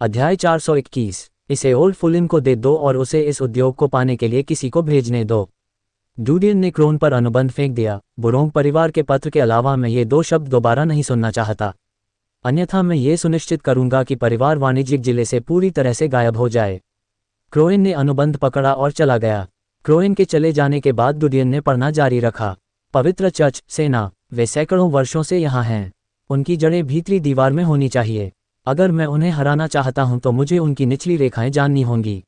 अध्याय 421। इसे ओल्ड फुलिन को दे दो और उसे इस उद्योग को पाने के लिए किसी को भेजने दो। डूडियन ने क्रोन पर अनुबंध फेंक दिया। बुरोंग परिवार के पत्र के अलावा मैं ये दो शब्द दोबारा नहीं सुनना चाहता, अन्यथा मैं ये सुनिश्चित करूंगा कि परिवार वाणिज्यिक जिले से पूरी तरह से गायब हो जाए। क्रोइन ने अनुबंध पकड़ा और चला गया। क्रोइन के चले जाने के बाद डूडियन ने पढ़ना जारी रखा। पवित्र चर्च, सेना, वे सैकड़ों वर्षों से यहाँ हैं। उनकी जड़ें भीतरी दीवार में होनी चाहिए। अगर मैं उन्हें हराना चाहता हूं तो मुझे उनकी निचली रेखाएं जाननी होंगी।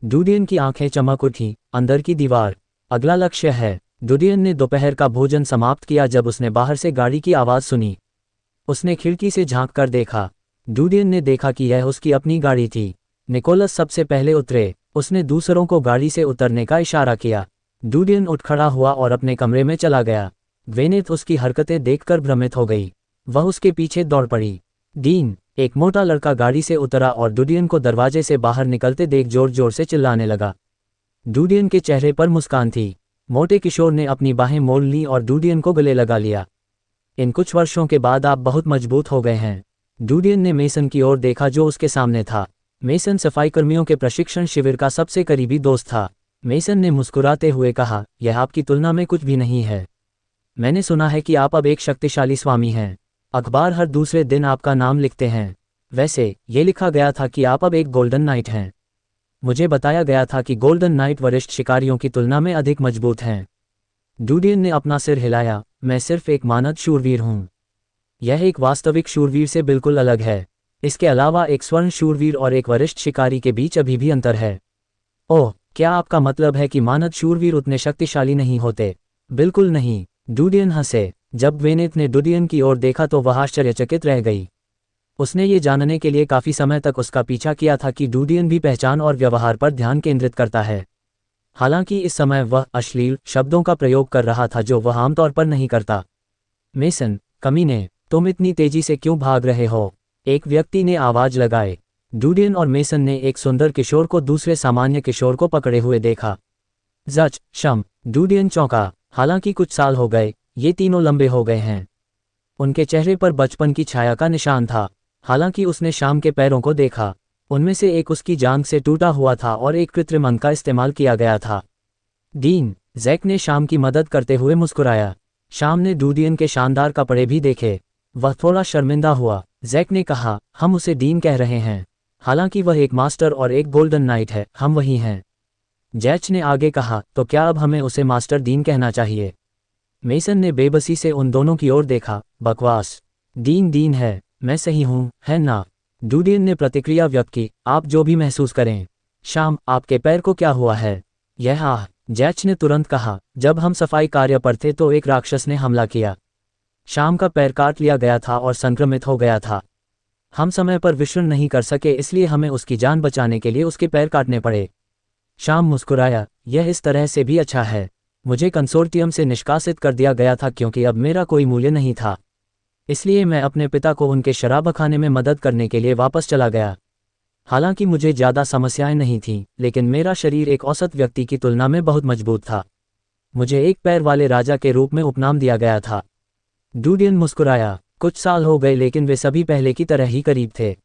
डूडियन की आंखें चमक उठी। अंदर की दीवार अगला लक्ष्य है। डूडियन ने दोपहर का भोजन समाप्त किया जब उसने बाहर से गाड़ी की आवाज़ सुनी। उसने खिड़की से झांक कर देखा। डूडियन ने देखा कि यह उसकी अपनी गाड़ी थी। निकोलस सबसे पहले उतरे। उसने दूसरों को गाड़ी से उतरने का इशारा किया। डूडियन उठ खड़ा हुआ और अपने कमरे में चला गया। ग्वेनेथ उसकी हरकतें देखकर भ्रमित हो गई। वह उसके पीछे दौड़ पड़ी। डीन, एक मोटा लड़का गाड़ी से उतरा और डूडियन को दरवाजे से बाहर निकलते देख जोर जोर से चिल्लाने लगा। डूडियन के चेहरे पर मुस्कान थी। मोटे किशोर ने अपनी बाहें मोड़ ली और डूडियन को गले लगा लिया। इन कुछ वर्षों के बाद आप बहुत मजबूत हो गए हैं। डूडियन ने मेसन की ओर देखा जो उसके सामने था। मेसन सफाईकर्मियों के प्रशिक्षण शिविर का सबसे करीबी दोस्त था। मेसन ने मुस्कुराते हुए कहा, यह आपकी तुलना में कुछ भी नहीं है। मैंने सुना है कि आप अब एक शक्तिशाली स्वामी हैं। अखबार हर दूसरे दिन आपका नाम लिखते हैं। वैसे ये लिखा गया था कि आप अब एक गोल्डन नाइट हैं। मुझे बताया गया था कि गोल्डन नाइट वरिष्ठ शिकारियों की तुलना में अधिक मजबूत हैं। डूडियन ने अपना सिर हिलाया। मैं सिर्फ एक मानद शूरवीर हूँ। यह एक वास्तविक शूरवीर से बिल्कुल अलग है। इसके अलावा एक स्वर्ण शूरवीर और एक वरिष्ठ शिकारी के बीच अभी भी अंतर है। ओह, क्या आपका मतलब है कि मानद शूरवीर उतने शक्तिशाली नहीं होते? बिल्कुल नहीं। डूडियन हंसे। जब ग्वेनेथ ने डूडियन की ओर देखा तो वह आश्चर्यचकित रह गई। उसने ये जानने के लिए काफ़ी समय तक उसका पीछा किया था कि डूडियन भी पहचान और व्यवहार पर ध्यान केंद्रित करता है। हालांकि इस समय वह अश्लील शब्दों का प्रयोग कर रहा था जो वह आमतौर पर नहीं करता। मेसन, कमीने, तुम इतनी तेजी से क्यों भाग रहे हो? एक व्यक्ति ने आवाज लगाई। डूडियन और मेसन ने एक सुंदर किशोर को दूसरे सामान्य किशोर को पकड़े हुए देखा। जच, शम। डूडियन चौंका। हालांकि कुछ साल हो गए, ये तीनों लंबे हो गए हैं। उनके चेहरे पर बचपन की छाया का निशान था। हालांकि उसने शाम के पैरों को देखा। उनमें से एक उसकी जांघ से टूटा हुआ था और एक कृत्रिम अंग का इस्तेमाल किया गया था। डीन, जैक ने शाम की मदद करते हुए मुस्कुराया। शाम ने डूडियन के शानदार कपड़े भी देखे। वह थोड़ा शर्मिंदा हुआ। जैक ने कहा, हम उसे डीन कह रहे हैं। हालांकि वह एक मास्टर और एक गोल्डन नाइट है, हम वही हैं। जैच ने आगे कहा, तो क्या अब हमें उसे मास्टर डीन कहना चाहिए? मेसन ने बेबसी से उन दोनों की ओर देखा। बकवास। डीन डीन है, मैं सही हूं, है ना? डूडियन ने प्रतिक्रिया व्यक्त की, आप जो भी महसूस करें। शाम, आपके पैर को क्या हुआ है? यह आह। जैच ने तुरंत कहा, जब हम सफाई कार्य पर थे तो एक राक्षस ने हमला किया। शाम का पैर काट लिया गया था और संक्रमित हो गया था। हम समय पर विश्राम नहीं कर सके, इसलिए हमें उसकी जान बचाने के लिए उसके पैर काटने पड़े। शाम मुस्कुराया, यह इस तरह से भी अच्छा है। मुझे कंसोर्टियम से निष्कासित कर दिया गया था क्योंकि अब मेरा कोई मूल्य नहीं था। इसलिए मैं अपने पिता को उनके शराबखाने में मदद करने के लिए वापस चला गया। हालांकि मुझे ज़्यादा समस्याएं नहीं थीं, लेकिन मेरा शरीर एक औसत व्यक्ति की तुलना में बहुत मजबूत था। मुझे एक पैर वाले राजा के रूप में उपनाम दिया गया था। डूडियन मुस्कुराया। कुछ साल हो गए लेकिन वे सभी पहले की तरह ही करीब थे।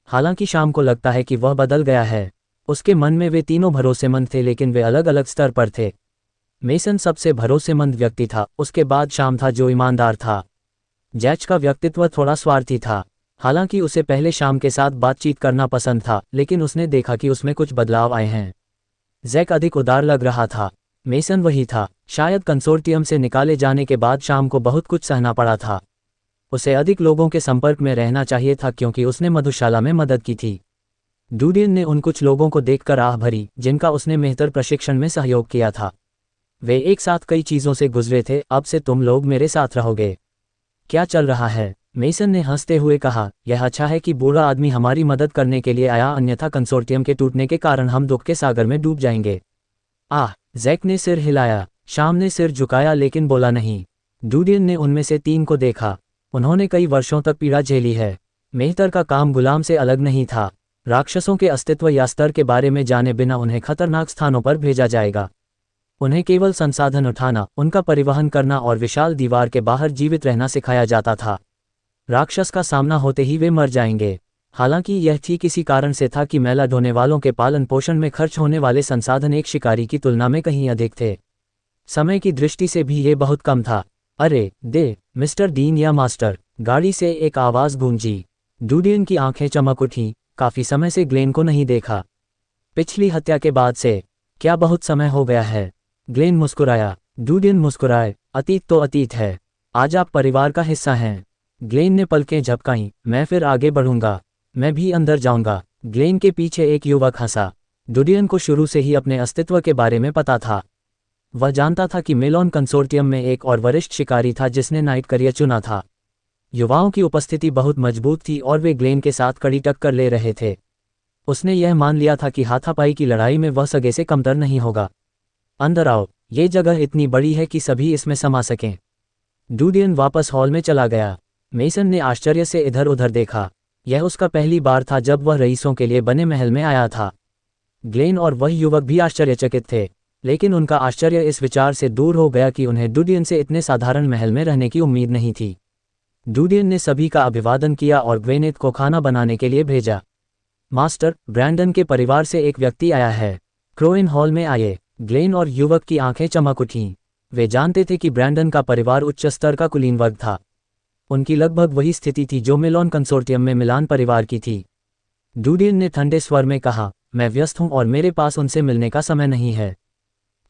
हालांकि शाम को लगता है कि वह बदल गया है। उसके मन में वे तीनों भरोसेमंद थे लेकिन वे अलग अलग स्तर पर थे। मेसन सबसे भरोसेमंद व्यक्ति था, उसके बाद शाम था जो ईमानदार था। जैच का व्यक्तित्व थोड़ा स्वार्थी था। हालांकि उसे पहले शाम के साथ बातचीत करना पसंद था, लेकिन उसने देखा कि उसमें कुछ बदलाव आए हैं। जैक अधिक उदार लग रहा था। मेसन वही था। शायद कंसोर्टियम से निकाले जाने के बाद शाम को बहुत कुछ सहना पड़ा था। उसे अधिक लोगों के संपर्क में रहना चाहिए था क्योंकि उसने मधुशाला में मदद की थी। डूडियन ने उन कुछ लोगों को देखकर आह भरी जिनका उसने बेहतर प्रशिक्षण में सहयोग किया था। वे एक साथ कई चीज़ों से गुजरे थे। अब से तुम लोग मेरे साथ रहोगे। क्या चल रहा है? मेसन ने हंसते हुए कहा, यह अच्छा है कि बूढ़ा आदमी हमारी मदद करने के लिए आया, अन्यथा कंसोर्टियम के टूटने के कारण हम दुख के सागर में डूब जाएंगे। आह। जैक ने सिर हिलाया। शाम ने सिर झुकाया लेकिन बोला नहीं। डूडियन ने उनमें से तीन को देखा। उन्होंने कई वर्षों तक पीड़ा झेली है। मेहतर का काम गुलाम से अलग नहीं था। राक्षसों के अस्तित्व या स्तर के बारे में जाने बिना उन्हें खतरनाक स्थानों पर भेजा जाएगा। उन्हें केवल संसाधन उठाना, उनका परिवहन करना और विशाल दीवार के बाहर जीवित रहना सिखाया जाता था। राक्षस का सामना होते ही वे मर जाएंगे। हालांकि यह ठीक इसी कारण से था कि मैला ढोने वालों के पालन पोषण में खर्च होने वाले संसाधन एक शिकारी की तुलना में कहीं अधिक थे। समय की दृष्टि से भी ये बहुत कम था। अरे दे मिस्टर डीन या मास्टर, गाड़ी से एक आवाज़ गूंजी। डूडियन की आंखें चमक उठीं, काफ़ी समय से ग्लेन को नहीं देखा। पिछली हत्या के बाद से क्या बहुत समय हो गया है? ग्लेन मुस्कुराया। डूडियन मुस्कुराए। अतीत तो अतीत है, आज आप परिवार का हिस्सा हैं। ग्लेन ने पलकें झपकाईं। मैं फिर आगे बढ़ूंगा, मैं भी अंदर जाऊंगा। ग्लेन के पीछे एक युवक हंसा। डूडियन को शुरू से ही अपने अस्तित्व के बारे में पता था। वह जानता था कि मेलॉन कंसोर्टियम में एक और वरिष्ठ शिकारी था जिसने नाइट करियर चुना था। युवाओं की उपस्थिति बहुत मजबूत थी और वे ग्लेन के साथ कड़ी टक्कर ले रहे थे। उसने यह मान लिया था कि हाथापाई की लड़ाई में वह सगे से कमतर नहीं होगा। अंदर आओ, ये जगह इतनी बड़ी है कि सभी इसमें समा सकें। डूडियन वापस हॉल में चला गया। मेसन ने आश्चर्य से इधर उधर देखा। यह उसका पहली बार था जब वह रईसों के लिए बने महल में आया था। ग्लेन और वह युवक भी आश्चर्यचकित थे, लेकिन उनका आश्चर्य इस विचार से दूर हो गया कि उन्हें डूडियन से इतने साधारण महल में रहने की उम्मीद नहीं थी। डूडियन ने सभी का अभिवादन किया और ग्वेनेथ को खाना बनाने के लिए भेजा। मास्टर, ब्रैंडन के परिवार से एक व्यक्ति आया है। क्रोइन हॉल में आए। ग्लेन और युवक की आंखें चमक उठीं। वे जानते थे कि ब्रैंडन का परिवार उच्च स्तर का कुलीन वर्ग था। उनकी लगभग वही स्थिति थी जो मेलॉन कंसोर्टियम में मिलान परिवार की थी। डूडियन ने ठंडे स्वर में कहा, मैं व्यस्त हूं और मेरे पास उनसे मिलने का समय नहीं है।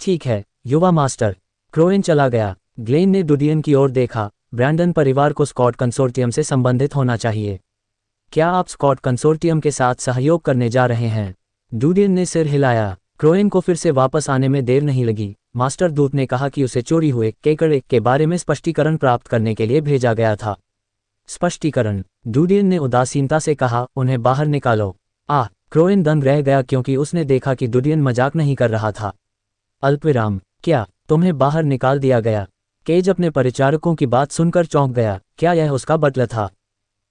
ठीक है, युवा मास्टर। क्रोइन चला गया। ग्लेन ने डूडियन की ओर देखा। ब्रैंडन परिवार को स्कॉट कंसोर्टियम से संबंधित होना चाहिए। क्या आप स्कॉट कंसोर्टियम के साथ सहयोग करने जा रहे हैं? डूडियन ने सिर हिलाया। क्रोइन को फिर से वापस आने में देर नहीं लगी। मास्टर दूत ने कहा कि उसे चोरी हुए केकड़े के बारे में स्पष्टीकरण प्राप्त करने के लिए भेजा गया था। स्पष्टीकरण? डूडियन ने उदासीनता से कहा, उन्हें बाहर निकालो। क्रोइन दंग रह गया क्योंकि उसने देखा कि डूडियन मजाक नहीं कर रहा था। अल्पविराम, क्या तुम्हें बाहर निकाल दिया गया? केज अपने परिचारकों की बात सुनकर चौंक गया। क्या यह उसका बटलर था?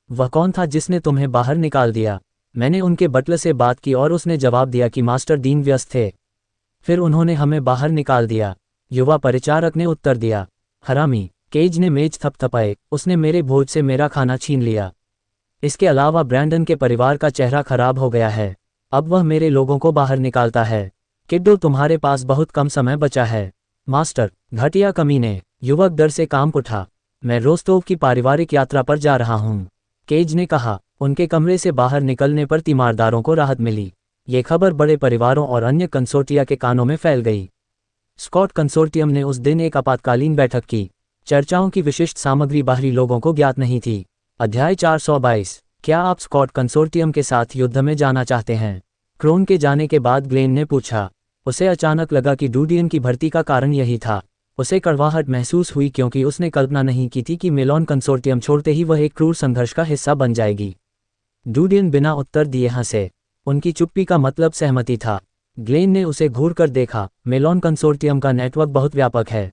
वह कौन था जिसने तुम्हें बाहर निकाल दिया? मैंने उनके बटलर से बात की और उसने जवाब दिया कि मास्टर डीन व्यस्त थे। फिर उन्होंने हमें बाहर निकाल दिया, युवा परिचारक ने उत्तर दिया। हरामी, केज ने मेज थपथपाए। उसने मेरे भोज से मेरा खाना छीन लिया। इसके अलावा ब्रैंडन के परिवार का चेहरा खराब हो गया है। अब वह मेरे लोगों को बाहर निकालता है। किड्डो, तुम्हारे पास बहुत कम समय बचा है। मास्टर, घटिया कमीने। युवक डर से कांप उठा। मैं रोस्तोव की पारिवारिक यात्रा पर जा रहा हूँ, केज ने कहा। उनके कमरे से बाहर निकलने पर तीमारदारों को राहत मिली। ये खबर बड़े परिवारों और अन्य कंसोर्टिया के कानों में फैल गई। स्कॉट कंसोर्टियम ने उस दिन एक आपातकालीन बैठक की। चर्चाओं की विशिष्ट सामग्री बाहरी लोगों को ज्ञात नहीं थी। अध्याय 422। क्या आप स्कॉट कंसोर्टियम के साथ युद्ध में जाना चाहते हैं? क्रोन के जाने के बाद ग्लेन ने पूछा। उसे अचानक लगा कि डूडियन की भर्ती का कारण यही था। उसे कड़वाहट महसूस हुई क्योंकि उसने कल्पना नहीं की थी कि मेलॉन कंसोर्टियम छोड़ते ही वह एक क्रूर संघर्ष का हिस्सा बन जाएगी। डूडियन बिना उत्तर दिए हंसे। उनकी चुप्पी का मतलब सहमति था। ग्लेन ने उसे घूर कर देखा। मेलॉन कंसोर्टियम का नेटवर्क बहुत व्यापक है।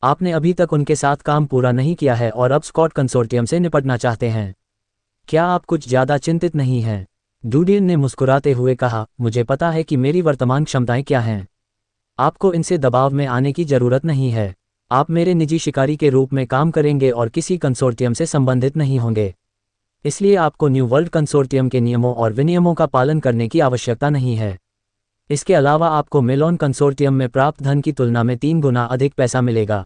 आपने अभी तक उनके साथ काम पूरा नहीं किया है और अब स्कॉट कंसोर्टियम से निपटना चाहते हैं। क्या आप कुछ ज़्यादा चिंतित नहीं हैं? डूडियन ने मुस्कुराते हुए कहा, मुझे पता है कि मेरी वर्तमान क्षमताएं क्या हैं। आपको इनसे दबाव में आने की जरूरत नहीं है। आप मेरे निजी शिकारी के रूप में काम करेंगे और किसी कंसोर्टियम से संबंधित नहीं होंगे। इसलिए आपको न्यू वर्ल्ड कंसोर्टियम के नियमों और विनियमों का पालन करने की आवश्यकता नहीं है। इसके अलावा आपको मेलॉन कंसोर्टियम में प्राप्त धन की तुलना में 3 गुना अधिक पैसा मिलेगा।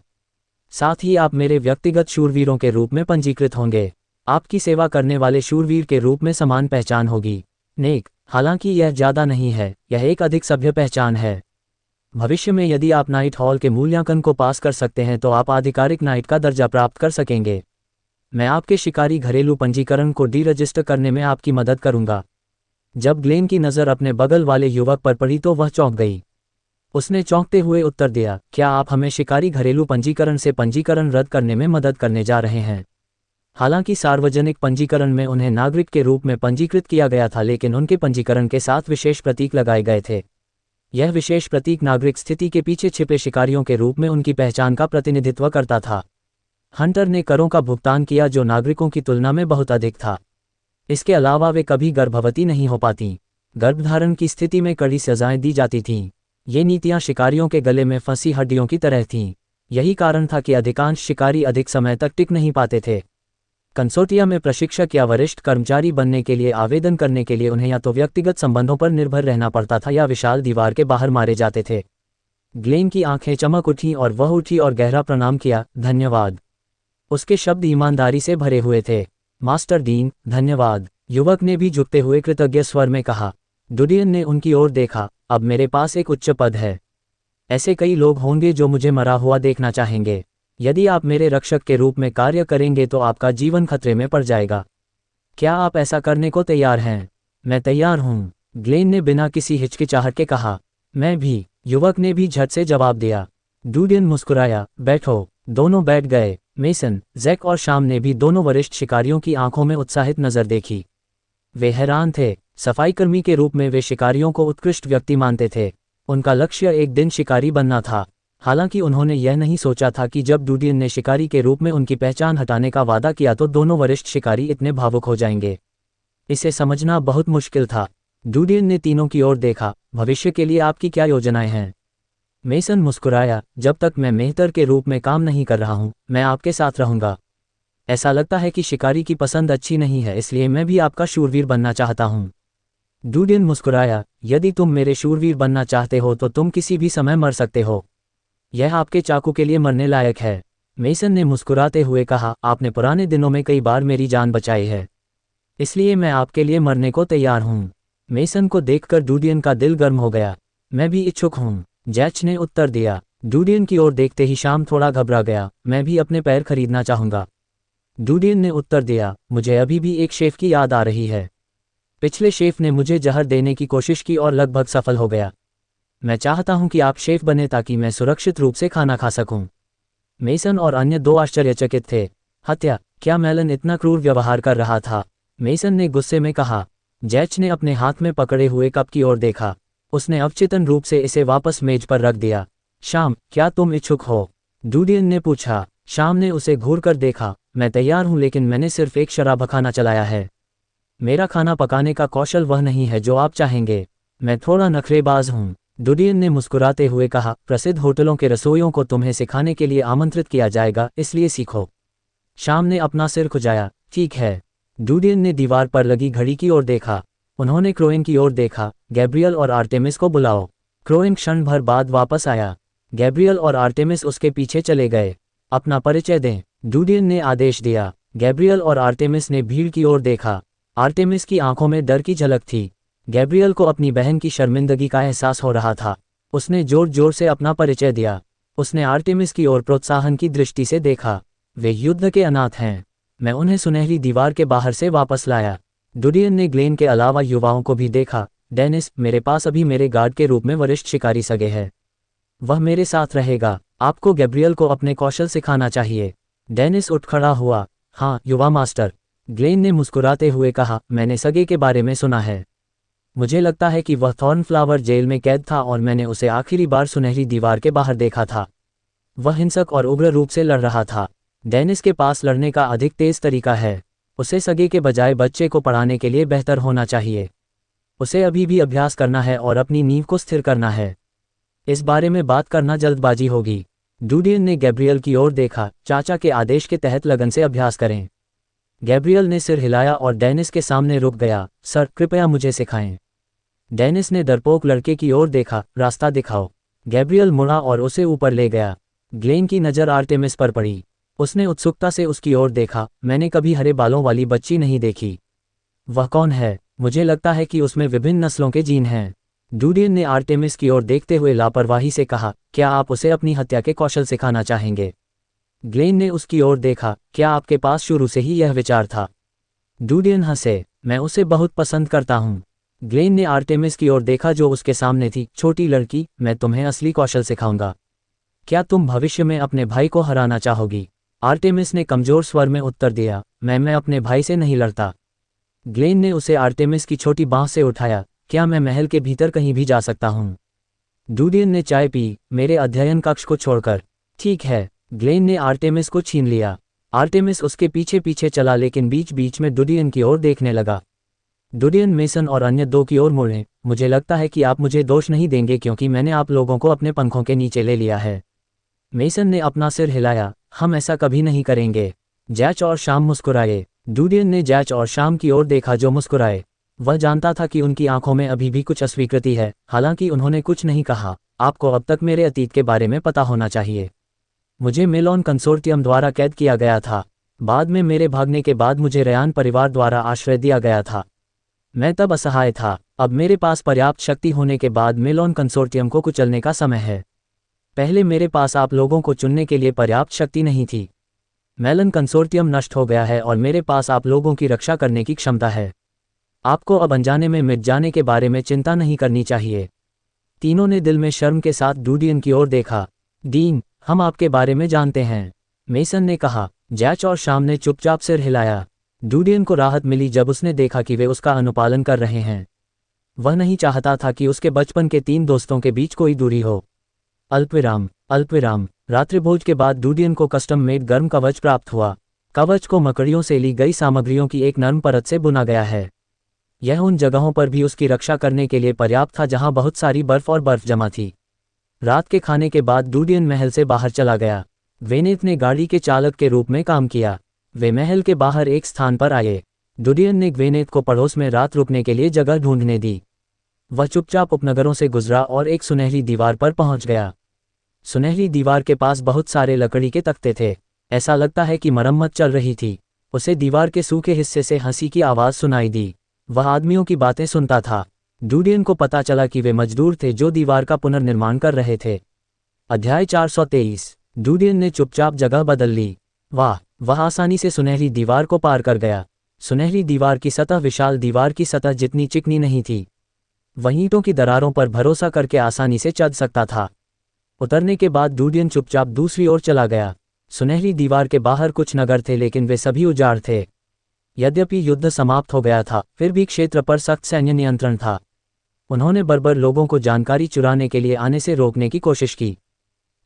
साथ ही आप मेरे व्यक्तिगत शूरवीरों के रूप में पंजीकृत होंगे। आपकी सेवा करने वाले शूरवीर के रूप में समान पहचान होगी। नेक, हालांकि यह ज़्यादा नहीं है, यह एक अधिक सभ्य पहचान है। भविष्य में यदि आप नाइट हॉल के मूल्यांकन को पास कर सकते हैं तो आप आधिकारिक नाइट का दर्जा प्राप्त कर सकेंगे। मैं आपके शिकारी घरेलू पंजीकरण को डी रजिस्टर करने में आपकी मदद करूंगा। जब ग्लेन की नज़र अपने बगल वाले युवक पर पड़ी तो वह चौंक गई। उसने चौंकते हुए उत्तर दिया, क्या आप हमें शिकारी घरेलू पंजीकरण से पंजीकरण रद्द करने में मदद करने जा रहे हैं? हालांकि सार्वजनिक पंजीकरण में उन्हें नागरिक के रूप में पंजीकृत किया गया था, लेकिन उनके पंजीकरण के साथ विशेष प्रतीक लगाए गए थे। यह विशेष प्रतीक नागरिक स्थिति के पीछे छिपे शिकारियों के रूप में उनकी पहचान का प्रतिनिधित्व करता था। हंटर ने करों का भुगतान किया जो नागरिकों की तुलना में बहुत अधिक था। इसके अलावा वे कभी गर्भवती नहीं हो पातीं। गर्भधारण की स्थिति में कड़ी सजाएं दी जाती थीं। ये नीतियां शिकारियों के गले में फंसी हड्डियों की तरह थीं। यही कारण था कि अधिकांश शिकारी अधिक समय तक टिक नहीं पाते थे। कंसोर्टिया में प्रशिक्षक या वरिष्ठ कर्मचारी बनने के लिए आवेदन करने के लिए उन्हें या तो व्यक्तिगत संबंधों पर निर्भर रहना पड़ता था या विशाल दीवार के बाहर मारे जाते थे। ग्लेन की आंखें चमक उठीं और वह उठी और गहरा प्रणाम किया। धन्यवाद। उसके शब्द ईमानदारी से भरे हुए थे। मास्टर डीन, धन्यवाद, युवक ने भी झुकते हुए कृतज्ञ स्वर में कहा। डुडियन ने उनकी ओर देखा। अब मेरे पास एक उच्च पद है। ऐसे कई लोग होंगे जो मुझे मरा हुआ देखना चाहेंगे। यदि आप मेरे रक्षक के रूप में कार्य करेंगे तो आपका जीवन खतरे में पड़ जाएगा। क्या आप ऐसा करने को तैयार हैं? मैं तैयार हूँ, ग्लेन ने बिना किसी हिचकिचाहट के कहा। मैं भी, युवक ने भी झट से जवाब दिया। डुडियन मुस्कुराया। बैठो। दोनों बैठ गए। मेसन, जैक और शाम ने भी दोनों वरिष्ठ शिकारियों की आंखों में उत्साहित नजर देखी। वे हैरान थे। सफाईकर्मी के रूप में वे शिकारियों को उत्कृष्ट व्यक्ति मानते थे। उनका लक्ष्य एक दिन शिकारी बनना था। हालांकि उन्होंने यह नहीं सोचा था कि जब डुडियन ने शिकारी के रूप में उनकी पहचान हटाने का वादा किया तो दोनों वरिष्ठ शिकारी इतने भावुक हो जाएंगे। इसे समझना बहुत मुश्किल था। डुडियन ने तीनों की ओर देखा। भविष्य के लिए आपकी क्या योजनाएं हैं? मेसन मुस्कुराया। जब तक मैं मेहतर के रूप में काम नहीं कर रहा हूं, मैं आपके साथ रहूंगा। ऐसा लगता है कि शिकारी की पसंद अच्छी नहीं है, इसलिए मैं भी आपका शूरवीर बनना चाहता हूं। डुडियन मुस्कुराया। यदि तुम मेरे शूरवीर बनना चाहते हो तो तुम किसी भी समय मर सकते हो। यह आपके चाकू के लिए मरने लायक है। मेसन ने मुस्कुराते हुए कहा, आपने पुराने दिनों में कई बार मेरी जान बचाई है, इसलिए मैं आपके लिए मरने को तैयार हूं। मेसन को देखकर डुडियन का दिल गर्म हो गया। मैं भी इच्छुक हूं, जैच ने उत्तर दिया। डुडियन की ओर देखते ही शाम थोड़ा घबरा गया। मैं भी अपने पैर खरीदना चाहूंगा, डुडियन ने उत्तर दिया। मुझे अभी भी एक शेफ की याद आ रही है। पिछले शेफ ने मुझे जहर देने की कोशिश की और लगभग सफल हो गया। मैं चाहता हूं कि आप शेफ बने ताकि मैं सुरक्षित रूप से खाना खा सकूं। मेसन और अन्य दो आश्चर्यचकित थे। हत्या? क्या मेलन इतना क्रूर व्यवहार कर रहा था? मेसन ने गुस्से में कहा। जैच ने अपने हाथ में पकड़े हुए कप की ओर देखा। उसने अवचेतन रूप से इसे वापस मेज पर रख दिया। शाम, क्या तुम इच्छुक हो? डुडियन ने पूछा। शाम ने उसे घूर कर देखा। मैं तैयार हूं, लेकिन मैंने सिर्फ एक शराबखाना चलाया है। मेरा खाना पकाने का कौशल वह नहीं है जो आप चाहेंगे। मैं थोड़ा नखरेबाज हूं, डुडियन ने मुस्कुराते हुए कहा। प्रसिद्ध होटलों के रसोइयों को तुम्हें सिखाने के लिए आमंत्रित किया जाएगा, इसलिए सीखो। शाम ने अपना सिर खुजाया। ठीक है। डुडियन ने दीवार पर लगी घड़ी की ओर देखा। उन्होंने क्रोएन की ओर देखा। गैब्रियल और आर्टेमिस को बुलाओ। क्रोएन क्षण भर बाद वापस आया। गैब्रियल और आर्टेमिस उसके पीछे चले गए। अपना परिचय दें, डुडियन ने आदेश दिया। गैब्रियल और आर्टेमिस ने भीड़ की ओर देखा। आर्टेमिस की आंखों में डर की झलक थी। गैब्रियल को अपनी बहन की शर्मिंदगी का एहसास हो रहा था। उसने जोर जोर से अपना परिचय दिया। उसने आर्टेमिस की ओर प्रोत्साहन की दृष्टि से देखा। वे युद्ध के अनाथ हैं। मैं उन्हें सुनहरी दीवार के बाहर से वापस लाया। डुडियन ने ग्लेन के अलावा युवाओं को भी देखा। डेनिस, मेरे पास अभी मेरे गार्ड के रूप में वरिष्ठ शिकारी सगे है। वह मेरे साथ रहेगा। आपको गैब्रियल को अपने कौशल सिखाना चाहिए। डेनिस उठ खड़ा हुआ। हाँ युवा मास्टर, ग्लेन ने मुस्कुराते हुए कहा। मैंने सगे के बारे में सुना है। मुझे लगता है कि वह थॉर्नफ्लावर जेल में कैद था और मैंने उसे आखिरी बार सुनहरी दीवार के बाहर देखा था। वह हिंसक और उग्र रूप से लड़ रहा था। डेनिस के पास लड़ने का अधिक तेज तरीका है। उसे सगे के बजाय बच्चे को पढ़ाने के लिए बेहतर होना चाहिए। उसे अभी भी अभ्यास करना है और अपनी नींव को स्थिर करना है। इस बारे में बात करना जल्दबाजी होगी। डुडियन ने गैब्रियल की ओर देखा। चाचा के आदेश के तहत लगन से अभ्यास करें। गैब्रियल ने सिर हिलाया और डेनिस के सामने रुक गया। सर, कृपया मुझे सिखाएं। डेनिस ने डरपोक लड़के की ओर देखा। रास्ता दिखाओ। गैब्रियल मुड़ा और उसे ऊपर ले गया। ग्लेन की नज़र आर्टेमिस पर पड़ी। उसने उत्सुकता से उसकी ओर देखा। मैंने कभी हरे बालों वाली बच्ची नहीं देखी। वह कौन है? मुझे लगता है कि उसमें विभिन्न नस्लों के जीन हैं। डुडियन ने आर्टेमिस की ओर देखते हुए लापरवाही से कहा। क्या आप उसे अपनी हत्या के कौशल सिखाना चाहेंगे? ग्लेन ने उसकी ओर देखा। क्या आपके पास शुरू से ही यह विचार था? डुडियन हंसे। मैं उसे बहुत पसंद करता हूँ। ग्लेन ने आर्टेमिस की ओर देखा जो उसके सामने थी। छोटी लड़की, मैं तुम्हें असली कौशल सिखाऊंगा। क्या तुम भविष्य में अपने भाई को हराना चाहोगी? आर्टेमिस ने कमजोर स्वर में उत्तर दिया। मैं अपने भाई से नहीं लड़ता। ग्लेन ने उसे आर्टेमिस की छोटी बांह से उठाया। क्या मैं महल के भीतर कहीं भी जा सकता हूँ? डुडियन ने चाय पी। मेरे अध्ययन कक्ष को छोड़कर। ठीक है। ग्लेन ने आर्टेमिस को छीन लिया। आर्टेमिस उसके पीछे पीछे चला, लेकिन बीच बीच में डुडियन की ओर देखने लगा। डुडियन, मेसन और अन्य दो की ओर मुड़े। मुझे लगता है कि आप मुझे दोष नहीं देंगे क्योंकि मैंने आप लोगों को अपने पंखों के नीचे ले लिया है। मेसन ने अपना सिर हिलाया। हम ऐसा कभी नहीं करेंगे। जैच और शाम मुस्कुराए। डूडियन ने जैच और शाम की ओर देखा जो मुस्कुराए। वह जानता था कि उनकी आंखों में अभी भी कुछ अस्वीकृति है, हालांकि उन्होंने कुछ नहीं कहा। आपको अब तक मेरे अतीत के बारे में पता होना चाहिए। मुझे मेलोन कंसोर्टियम द्वारा कैद किया गया था। बाद में मेरे भागने के बाद मुझे रयान परिवार द्वारा आश्रय दिया गया था। मैं तब असहाय था। अब मेरे पास पर्याप्त शक्ति होने के बाद मेलोन कंसोर्टियम को कुचलने का समय है। पहले मेरे पास आप लोगों को चुनने के लिए पर्याप्त शक्ति नहीं थी। मेलन कंसोर्टियम नष्ट हो गया है और मेरे पास आप लोगों की रक्षा करने की क्षमता है। आपको अब अनजाने में मिट जाने के बारे में चिंता नहीं करनी चाहिए। तीनों ने दिल में शर्म के साथ डूडियन की ओर देखा। डीन, हम आपके बारे में जानते हैं, मेसन ने कहा। जैच और शाम ने चुपचाप सिर हिलाया। डूडियन को राहत मिली जब उसने देखा कि वे उसका अनुपालन कर रहे हैं। वह नहीं चाहता था कि उसके बचपन के 3 दोस्तों के बीच कोई दूरी हो। अल्पविराम। रात्रिभोज के बाद डूडियन को कस्टम मेड गर्म कवच प्राप्त हुआ। कवच को मकड़ियों से ली गई सामग्रियों की एक नरम परत से बुना गया है। यह उन जगहों पर भी उसकी रक्षा करने के लिए पर्याप्त था जहां बहुत सारी बर्फ और बर्फ जमा थी। रात के खाने के बाद डूडियन महल से बाहर चला गया। वेनेत ने गाड़ी के चालक के रूप में काम किया। वे महल के बाहर एक स्थान पर आए। डूडियन ने ग्वेनेत को पड़ोस में रात रुकने के लिए जगह ढूंढने दी। वह चुपचाप उपनगरों से गुजरा और एक सुनहरी दीवार पर पहुंच गया। सुनहरी दीवार के पास बहुत सारे लकड़ी के तख्ते थे। ऐसा लगता है कि मरम्मत चल रही थी। उसे दीवार के सूखे हिस्से से हंसी की आवाज़ सुनाई दी। वह आदमियों की बातें सुनता था। डूडियन को पता चला कि वे मजदूर थे जो दीवार का पुनर्निर्माण कर रहे थे। अध्याय 423। डूडियन ने चुपचाप जगह बदल ली। वाह, वह आसानी से सुनहरी दीवार को पार कर गया। सुनहरी दीवार की सतह विशाल दीवार की सतह जितनी चिकनी नहीं थी। वह ईंटों की दरारों पर भरोसा करके आसानी से चढ़ सकता था। उतरने के बाद डूडियन चुपचाप दूसरी ओर चला गया। सुनहरी दीवार के बाहर कुछ नगर थे लेकिन वे सभी उजाड़ थे। यद्यपि युद्ध समाप्त हो गया था, फिर भी क्षेत्र पर सख्त सैन्य नियंत्रण था। उन्होंने बर्बर लोगों को जानकारी चुराने के लिए आने से रोकने की कोशिश की।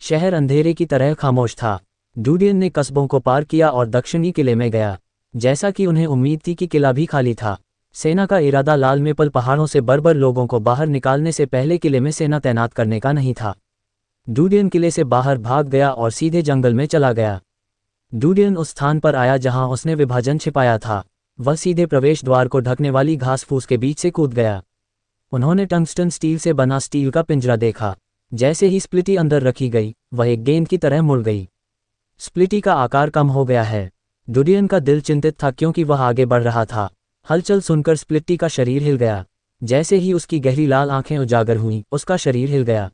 शहर अंधेरे की तरह खामोश था। डूडियन ने कस्बों को पार किया और दक्षिणी किले में गया। जैसा कि उन्हें उम्मीद थी कि किला भी खाली था। सेना का इरादा लाल मेपल पहाड़ों से बर्बर लोगों को बाहर निकालने से पहले किले में सेना तैनात करने का नहीं था। डूडियन किले से बाहर भाग गया और सीधे जंगल में चला गया। डूडियन उस स्थान पर आया जहां उसने विभाजन छिपाया था। वह सीधे प्रवेश द्वार को ढकने वाली घास फूस के बीच से कूद गया। उन्होंने टंगस्टन स्टील से बना स्टील का पिंजरा देखा। जैसे ही स्प्लिटी अंदर रखी गई, वह एक गेंद की तरह मुड़ गई। स्प्लिटी का आकार कम हो गया है। डूडियन का दिल चिंतित था क्योंकि वह आगे बढ़ रहा था। हलचल सुनकर स्प्लिटी का शरीर हिल गया। जैसे ही उसकी गहरी लाल आंखें उजागर हुईं, उसका शरीर हिल गया।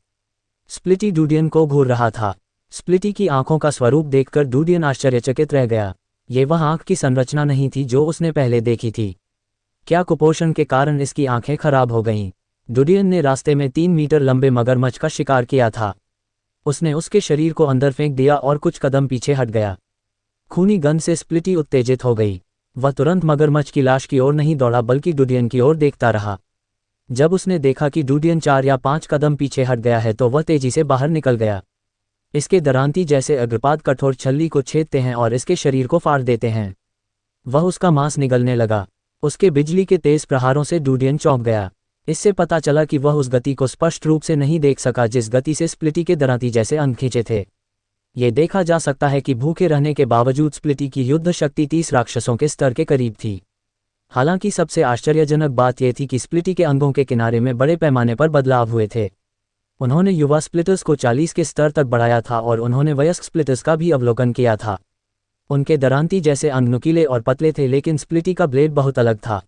स्प्लिटी डूडियन को घूर रहा था। स्प्लिटी की आंखों का स्वरूप देखकर डूडियन आश्चर्यचकित रह गया। ये वह आंख की संरचना नहीं थी जो उसने पहले देखी थी। क्या कुपोषण के कारण इसकी आंखें खराब हो गईं? डूडियन ने रास्ते में 3 मीटर लंबे मगरमच्छ का शिकार किया था। उसने उसके शरीर को अंदर फेंक दिया और कुछ कदम पीछे हट गया। खूनी गंध से स्प्लिटी उत्तेजित हो गई। वह तुरंत मगरमच्छ की लाश की ओर नहीं दौड़ा बल्कि डूडियन की ओर देखता रहा। जब उसने देखा कि डूडियन 4 या 5 कदम पीछे हट गया है तो वह तेजी से बाहर निकल गया। इसके दरांती जैसे अग्रपाद कठोर छल्ली को छेदते हैं और इसके शरीर को फाड़ देते हैं। वह उसका मांस निगलने लगा। उसके बिजली के तेज प्रहारों से डूडियन चौंक गया। इससे पता चला कि वह उस गति को स्पष्ट रूप से नहीं देख सका जिस गति से स्प्लिटी के दरांती जैसे अंक खींचे थे। ये देखा जा सकता है कि भूखे रहने के बावजूद स्प्लिटी की युद्ध शक्ति 30 राक्षसों के स्तर के करीब थी। हालांकि सबसे आश्चर्यजनक बात यह थी कि स्प्लिटी के अंगों के किनारे में बड़े पैमाने पर बदलाव हुए थे। उन्होंने युवा स्प्लिटर्स को 40 के स्तर तक बढ़ाया था और उन्होंने वयस्क स्प्लिटर्स का भी अवलोकन किया था। उनके दरांती जैसे अंग नुकीले और पतले थे लेकिन स्प्लिटी का ब्लेड बहुत अलग था।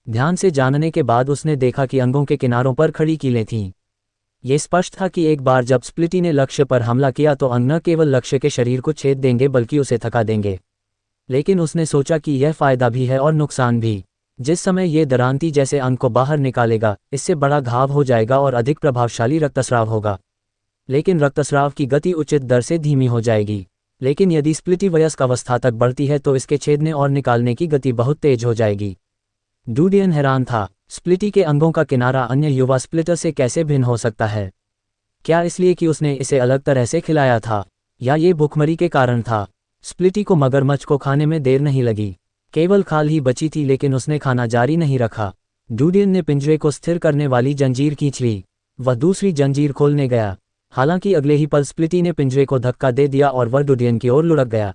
ध्यान से जानने के बाद उसने देखा कि अंगों के किनारों पर खड़ी कीलें थीं। ये स्पष्ट था कि एक बार जब स्प्लिटी ने लक्ष्य पर हमला किया तो अंग न केवल लक्ष्य के शरीर को छेद देंगे बल्कि उसे थका देंगे। लेकिन उसने सोचा कि यह फायदा भी है और नुकसान भी। जिस समय ये दरांती जैसे अंग को बाहर निकालेगा, इससे बड़ा घाव हो जाएगा और अधिक प्रभावशाली रक्तस्राव होगा। लेकिन रक्तस्राव की गति उचित दर से धीमी हो जाएगी। लेकिन यदि स्प्लिटी वयस्क अवस्था तक बढ़ती है तो इसके छेदने और निकालने की गति बहुत तेज हो जाएगी। डूडियन हैरान था। स्प्लिटी के अंगों का किनारा अन्य युवा स्प्लिटर से कैसे भिन्न हो सकता है? क्या इसलिए कि उसने इसे अलग तरह से खिलाया था, या ये भूखमरी के कारण था? स्प्लिटी को मगरमच्छ को खाने में देर नहीं लगी। केवल खाल ही बची थी लेकिन उसने खाना जारी नहीं रखा। डूडियन ने पिंजरे को स्थिर करने वाली जंजीर खींच ली। वह दूसरी जंजीर खोलने गया। हालांकि अगले ही पल स्प्लिटी ने पिंजरे को धक्का दे दिया और वह डूडियन की ओर लुढ़क गया।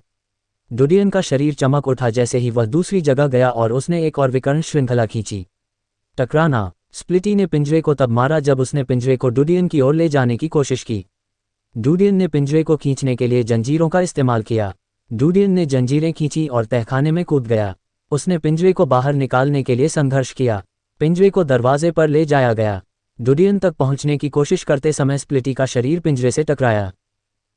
डुडियन का शरीर चमक उठा जैसे ही वह दूसरी जगह गया और उसने एक और विकर्ण श्रृंखला खींची। टकराना। स्प्लिटी ने पिंजरे को तब मारा जब उसने पिंजरे को डुडियन की ओर ले जाने की कोशिश की। डुडियन ने पिंजरे को खींचने के लिए जंजीरों का इस्तेमाल किया। डुडियन ने जंजीरें खींची और तहखाने में कूद गया। उसने पिंजरे को बाहर निकालने के लिए संघर्ष किया। पिंजरे को दरवाजे पर ले जाया गया। डुडियन तक पहुंचने की कोशिश करते समय स्प्लिटी का शरीर पिंजरे से टकराया।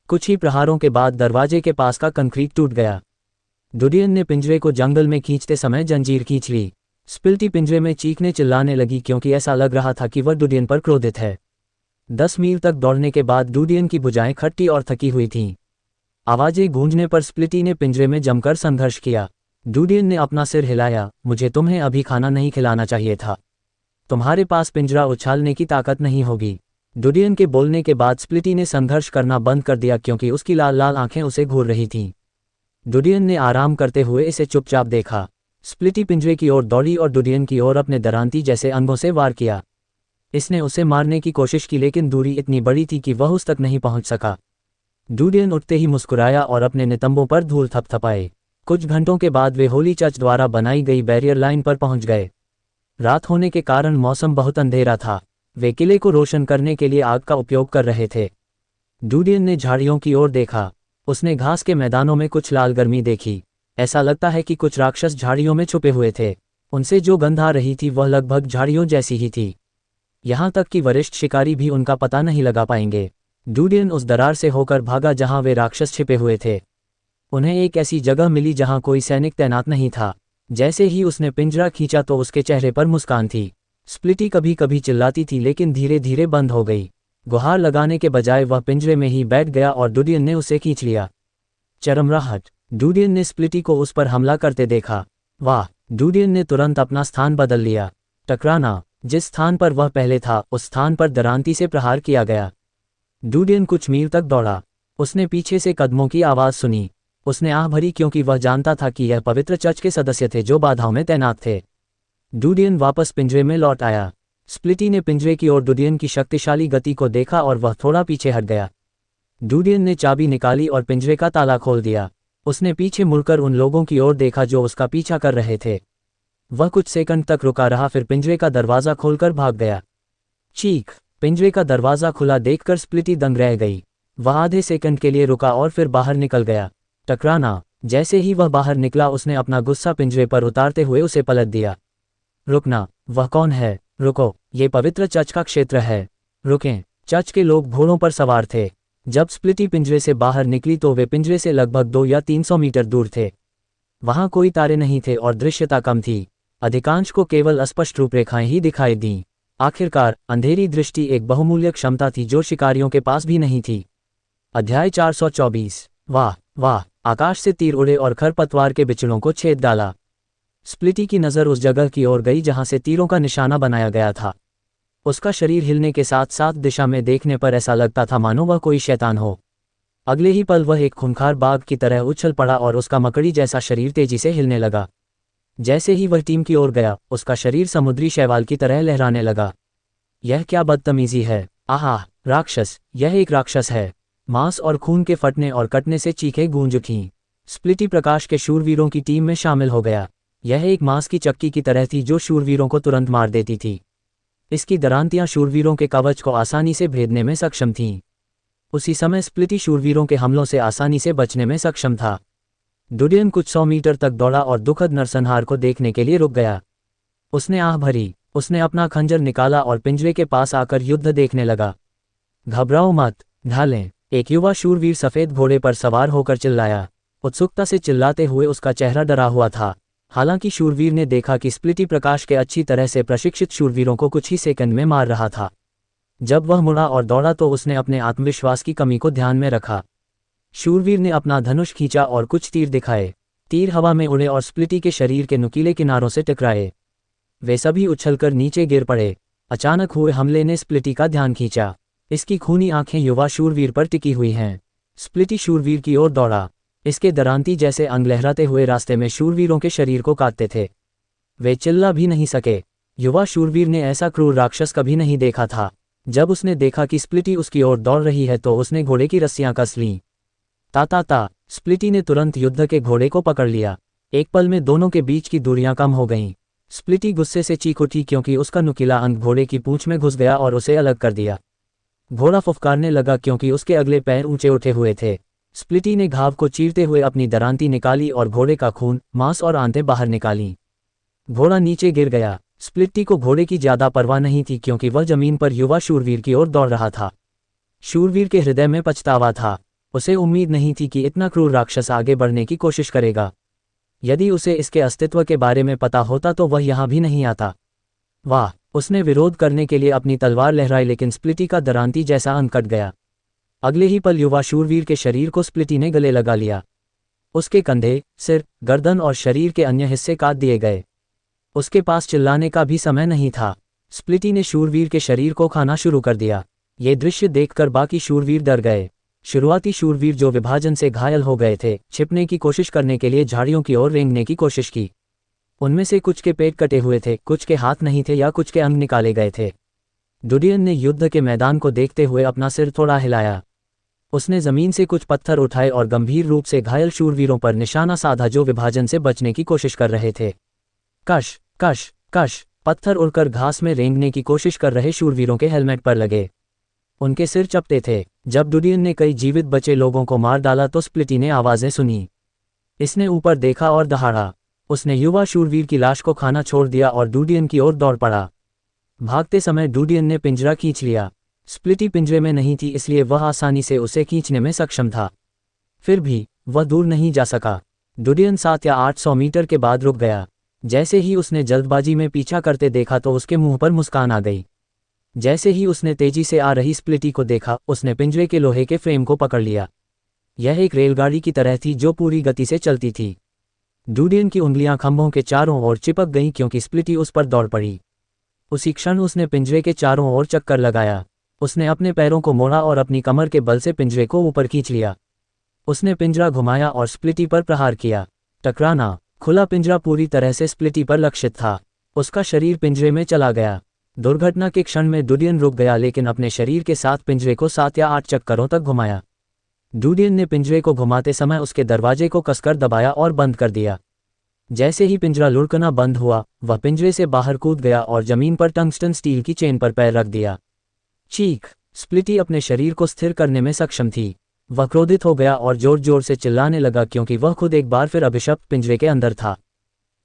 कुछ ही प्रहारों के बाद दरवाजे के पास का कंक्रीट टूट गया। डुडियन ने पिंजरे को जंगल में खींचते समय जंजीर खींच ली। स्प्लिटी पिंजरे में चीखने चिल्लाने लगी क्योंकि ऐसा लग रहा था कि वह डुडियन पर क्रोधित है। 10 मील तक दौड़ने के बाद डुडियन की भुजाएं खट्टी और थकी हुई थीं। आवाजें गूंजने पर स्प्लिटी ने पिंजरे में जमकर संघर्ष किया। डुडियन ने अपना सिर हिलाया। मुझे तुम्हें अभी खाना नहीं खिलाना चाहिए था। तुम्हारे पास पिंजरा उछालने की ताकत नहीं होगी। डुडियन के बोलने के बाद स्प्लिटी ने संघर्ष करना बंद कर दिया क्योंकि उसकी लाल लाल आंखें उसे घूर रही थीं। डुडियन ने आराम करते हुए इसे चुपचाप देखा। स्प्लिटी पिंजरे की ओर दौड़ी और डुडियन की ओर अपने दरांती जैसे अंगों से वार किया। इसने उसे मारने की कोशिश की लेकिन दूरी इतनी बड़ी थी कि वह उस तक नहीं पहुंच सका। डुडियन उठते ही मुस्कुराया और अपने नितंबों पर धूल थपथपाए। कुछ घंटों के बाद वे होली चर्च द्वारा बनाई गई बैरियर लाइन पर पहुंच गए। रात होने के कारण मौसम बहुत अंधेरा था। वे किले को रोशन करने के लिए आग का उपयोग कर रहे थे। डुडियन ने झाड़ियों की ओर देखा। उसने घास के मैदानों में कुछ लाल गर्मी देखी। ऐसा लगता है कि कुछ राक्षस झाड़ियों में छुपे हुए थे। उनसे जो गंध आ रही थी वह लगभग झाड़ियों जैसी ही थी। यहाँ तक कि वरिष्ठ शिकारी भी उनका पता नहीं लगा पाएंगे। डुडियन उस दरार से होकर भागा जहाँ वे राक्षस छिपे हुए थे। उन्हें एक ऐसी जगह मिली जहाँ कोई सैनिक तैनात नहीं था। जैसे ही उसने पिंजरा खींचा तो उसके चेहरे पर मुस्कान थी। स्प्लिटी कभी कभी चिल्लाती थी लेकिन धीरे धीरे बंद हो गई। गुहार लगाने के बजाय वह पिंजरे में ही बैठ गया और डुडियन ने उसे खींच लिया। चरमराहट। डुडियन ने स्प्लिटी को उस पर हमला करते देखा। वाह! डुडियन ने तुरंत अपना स्थान बदल लिया। टकराना। जिस स्थान पर वह पहले था उस स्थान पर दरांती से प्रहार किया गया। डुडियन कुछ मील तक दौड़ा। उसने पीछे से कदमों की आवाज़ सुनी। उसने आह भरी क्योंकि वह जानता था कि यह पवित्र चर्च के सदस्य थे जो बाधाओं में तैनात थे। डुडियन वापस पिंजरे में लौट आया। स्प्लिटी ने पिंजरे की ओर डुडियन की शक्तिशाली गति को देखा और वह थोड़ा पीछे हट गया। डुडियन ने चाबी निकाली और पिंजरे का ताला खोल दिया। उसने पीछे मुड़कर उन लोगों की ओर देखा जो उसका पीछा कर रहे थे। वह कुछ सेकंड तक रुका रहा फिर पिंजरे का दरवाज़ा खोलकर भाग गया। चीख! पिंजरे का दरवाज़ा खुला देखकर स्प्लिटी दंग रह गई। वह आधे सेकंड के लिए रुका और फिर बाहर निकल गया। टकराना। जैसे ही वह बाहर निकला उसने अपना गुस्सा पिंजरे पर उतारते हुए उसे पलट दिया। रुकना! वह कौन है? रुको! ये पवित्र चर्च का क्षेत्र है। रुकें! चर्च के लोग घोड़ों पर सवार थे। जब स्प्लिटी पिंजरे से बाहर निकली तो वे पिंजरे से लगभग 200 या 300 मीटर दूर थे। वहां कोई तारे नहीं थे और दृश्यता कम थी। अधिकांश को केवल अस्पष्ट रूपरेखाएं ही दिखाई दीं। आखिरकार अंधेरी दृष्टि एक बहुमूल्य क्षमता थी जो शिकारियों के पास भी नहीं थी। अध्याय 424। वाह वाह! आकाश से तीर उड़े और खरपतवार के बिचड़ों को छेद डाला। स्प्लिटी की नज़र उस जगह की ओर गई जहां से तीरों का निशाना बनाया गया था। उसका शरीर हिलने के साथ साथ दिशा में देखने पर ऐसा लगता था मानो वह कोई शैतान हो। अगले ही पल वह एक खूंखार बाघ की तरह उछल पड़ा और उसका मकड़ी जैसा शरीर तेजी से हिलने लगा। जैसे ही वह टीम की ओर गया उसका शरीर समुद्री शैवाल की तरह लहराने लगा। यह क्या बदतमीजी है! आहा! राक्षस! यह एक राक्षस है। मांस और खून के फटने और कटने से चीखें गूंज उठीं। स्प्लिटी प्रकाश के शूरवीरों की टीम में शामिल हो गया। यह एक मांस की चक्की की तरह थी जो शूरवीरों को तुरंत मार देती थी। इसकी दरांतियां शूरवीरों के कवच को आसानी से भेदने में सक्षम थीं। उसी समय स्प्लिटी शूरवीरों के हमलों से आसानी से बचने में सक्षम था। डुडियन कुछ 100 मीटर तक दौड़ा और दुखद नरसंहार को देखने के लिए रुक गया। उसने आह भरी। उसने अपना खंजर निकाला और पिंजरे के पास आकर युद्ध देखने लगा। घबराओ मत, ढालें! एक युवा शूरवीर सफ़ेद घोड़े पर सवार होकर चिल्लाया। उत्सुकता से चिल्लाते हुए उसका चेहरा डरा हुआ था। हालांकि शूरवीर ने देखा कि स्प्लिटी प्रकाश के अच्छी तरह से प्रशिक्षित शूरवीरों को कुछ ही सेकंड में मार रहा था। जब वह मुड़ा और दौड़ा तो उसने अपने आत्मविश्वास की कमी को ध्यान में रखा। शूरवीर ने अपना धनुष खींचा और कुछ तीर दिखाए। तीर हवा में उड़े और स्प्लिटी के शरीर के नुकीले किनारों से टकराए। वे सभी उछलकर नीचे गिर पड़े। अचानक हुए हमले ने स्प्लिटी का ध्यान खींचा। इसकी खूनी आंखें युवा शूरवीर पर टिकी हुई हैं। स्प्लिटी शूरवीर की ओर दौड़ा। इसके दरांती जैसे अंग लहराते हुए रास्ते में शूरवीरों के शरीर को काटते थे। वे चिल्ला भी नहीं सके। युवा शूरवीर ने ऐसा क्रूर राक्षस कभी नहीं देखा था। जब उसने देखा कि स्प्लिटी उसकी ओर दौड़ रही है तो उसने घोड़े की रस्सियां कस लीं। ता स्प्लिटी ने तुरंत युद्ध के घोड़े को पकड़ लिया। एक पल में दोनों के बीच की दूरियां कम हो गईं। स्प्लिटी गुस्से से चीख उठी क्योंकि उसका नुकीला अंक घोड़े की पूंछ में घुस गया और उसे अलग कर दिया। घोड़ा फुफकारने लगा क्योंकि उसके अगले पैर ऊंचे उठे हुए थे। स्प्लिटी ने घाव को चीरते हुए अपनी दरांती निकाली और घोड़े का खून, मांस और आंतें बाहर निकालीं। घोड़ा नीचे गिर गया। स्प्लिटी को घोड़े की ज्यादा परवाह नहीं थी क्योंकि वह जमीन पर युवा शूरवीर की ओर दौड़ रहा था। शूरवीर के हृदय में पछतावा था। उसे उम्मीद नहीं थी कि इतना क्रूर राक्षस आगे बढ़ने की कोशिश करेगा। यदि उसे इसके अस्तित्व के बारे में पता होता तो वह यहाँ भी नहीं आता। वाह! उसने विरोध करने के लिए अपनी तलवार लहराई लेकिन स्प्लिटी का दरांती जैसा अंक कट गया। अगले ही पल युवा शूरवीर के शरीर को स्प्लिटी ने गले लगा लिया। उसके कंधे, सिर, गर्दन और शरीर के अन्य हिस्से काट दिए गए। उसके पास चिल्लाने का भी समय नहीं था। स्प्लिटी ने शूरवीर के शरीर को खाना शुरू कर दिया। ये दृश्य देखकर बाकी शूरवीर डर गए। शुरुआती शूरवीर जो विभाजन से घायल हो गए थे, छिपने की कोशिश करने के लिए झाड़ियों की ओर रेंगने की कोशिश की। उनमें से कुछ के पेट कटे हुए थे, कुछ के हाथ नहीं थे या कुछ के अंग निकाले गए थे। डुडियन ने युद्ध के मैदान को देखते हुए अपना सिर थोड़ा हिलाया। उसने जमीन से कुछ पत्थर उठाए और गंभीर रूप से घायल शूरवीरों पर निशाना साधा जो विभाजन से बचने की कोशिश कर रहे थे। कश कश कश! पत्थर उड़कर घास में रेंगने की कोशिश कर रहे शूरवीरों के हेलमेट पर लगे। उनके सिर चपटे थे। जब डुडियन ने कई जीवित बचे लोगों को मार डाला तो स्प्लिटी ने आवाजें सुनी। इसने ऊपर देखा और दहाड़ा। उसने युवा शूरवीर की लाश को खाना छोड़ दिया और डुडियन की ओर दौड़ पड़ा। भागते समय डुडियन ने पिंजरा खींच लिया। स्प्लिटी पिंजरे में नहीं थी इसलिए वह आसानी से उसे खींचने में सक्षम था। फिर भी वह दूर नहीं जा सका। डुडियन 700 या 800 मीटर के बाद रुक गया। जैसे ही उसने जल्दबाजी में पीछा करते देखा तो उसके मुंह पर मुस्कान आ गई। जैसे ही उसने तेजी से आ रही स्प्लिटी को देखा, उसने पिंजरे के लोहे के फ्रेम को पकड़ लिया। यह एक रेलगाड़ी की तरह थी जो पूरी गति से चलती थी। डुडियन की उंगलियां खंभों के चारों ओर चिपक गईं क्योंकि स्प्लिटी उस पर दौड़ पड़ी। उसी क्षण उसने पिंजरे के चारों ओर चक्कर लगाया। उसने अपने पैरों को मोड़ा और अपनी कमर के बल से पिंजरे को ऊपर खींच लिया। उसने पिंजरा घुमाया और स्प्लिटी पर प्रहार किया। टकराना! खुला पिंजरा पूरी तरह से स्प्लिटी पर लक्षित था। उसका शरीर पिंजरे में चला गया। दुर्घटना के क्षण में डुडियन रुक गया लेकिन अपने शरीर के साथ पिंजरे को 7 या 8 चक्करों तक घुमाया। डुडियन ने पिंजरे को घुमाते समय उसके दरवाजे को कसकर दबाया और बंद कर दिया। जैसे ही पिंजरा लुढ़कना बंद हुआ, वह पिंजरे से बाहर कूद गया और जमीन पर टंगस्टन स्टील की चेन पर पैर रख दिया। चीख! स्प्लिटी अपने शरीर को स्थिर करने में सक्षम थी। वह क्रोधित हो गया और जोर जोर से चिल्लाने लगा क्योंकि वह खुद एक बार फिर अभिशप्त पिंजरे के अंदर था।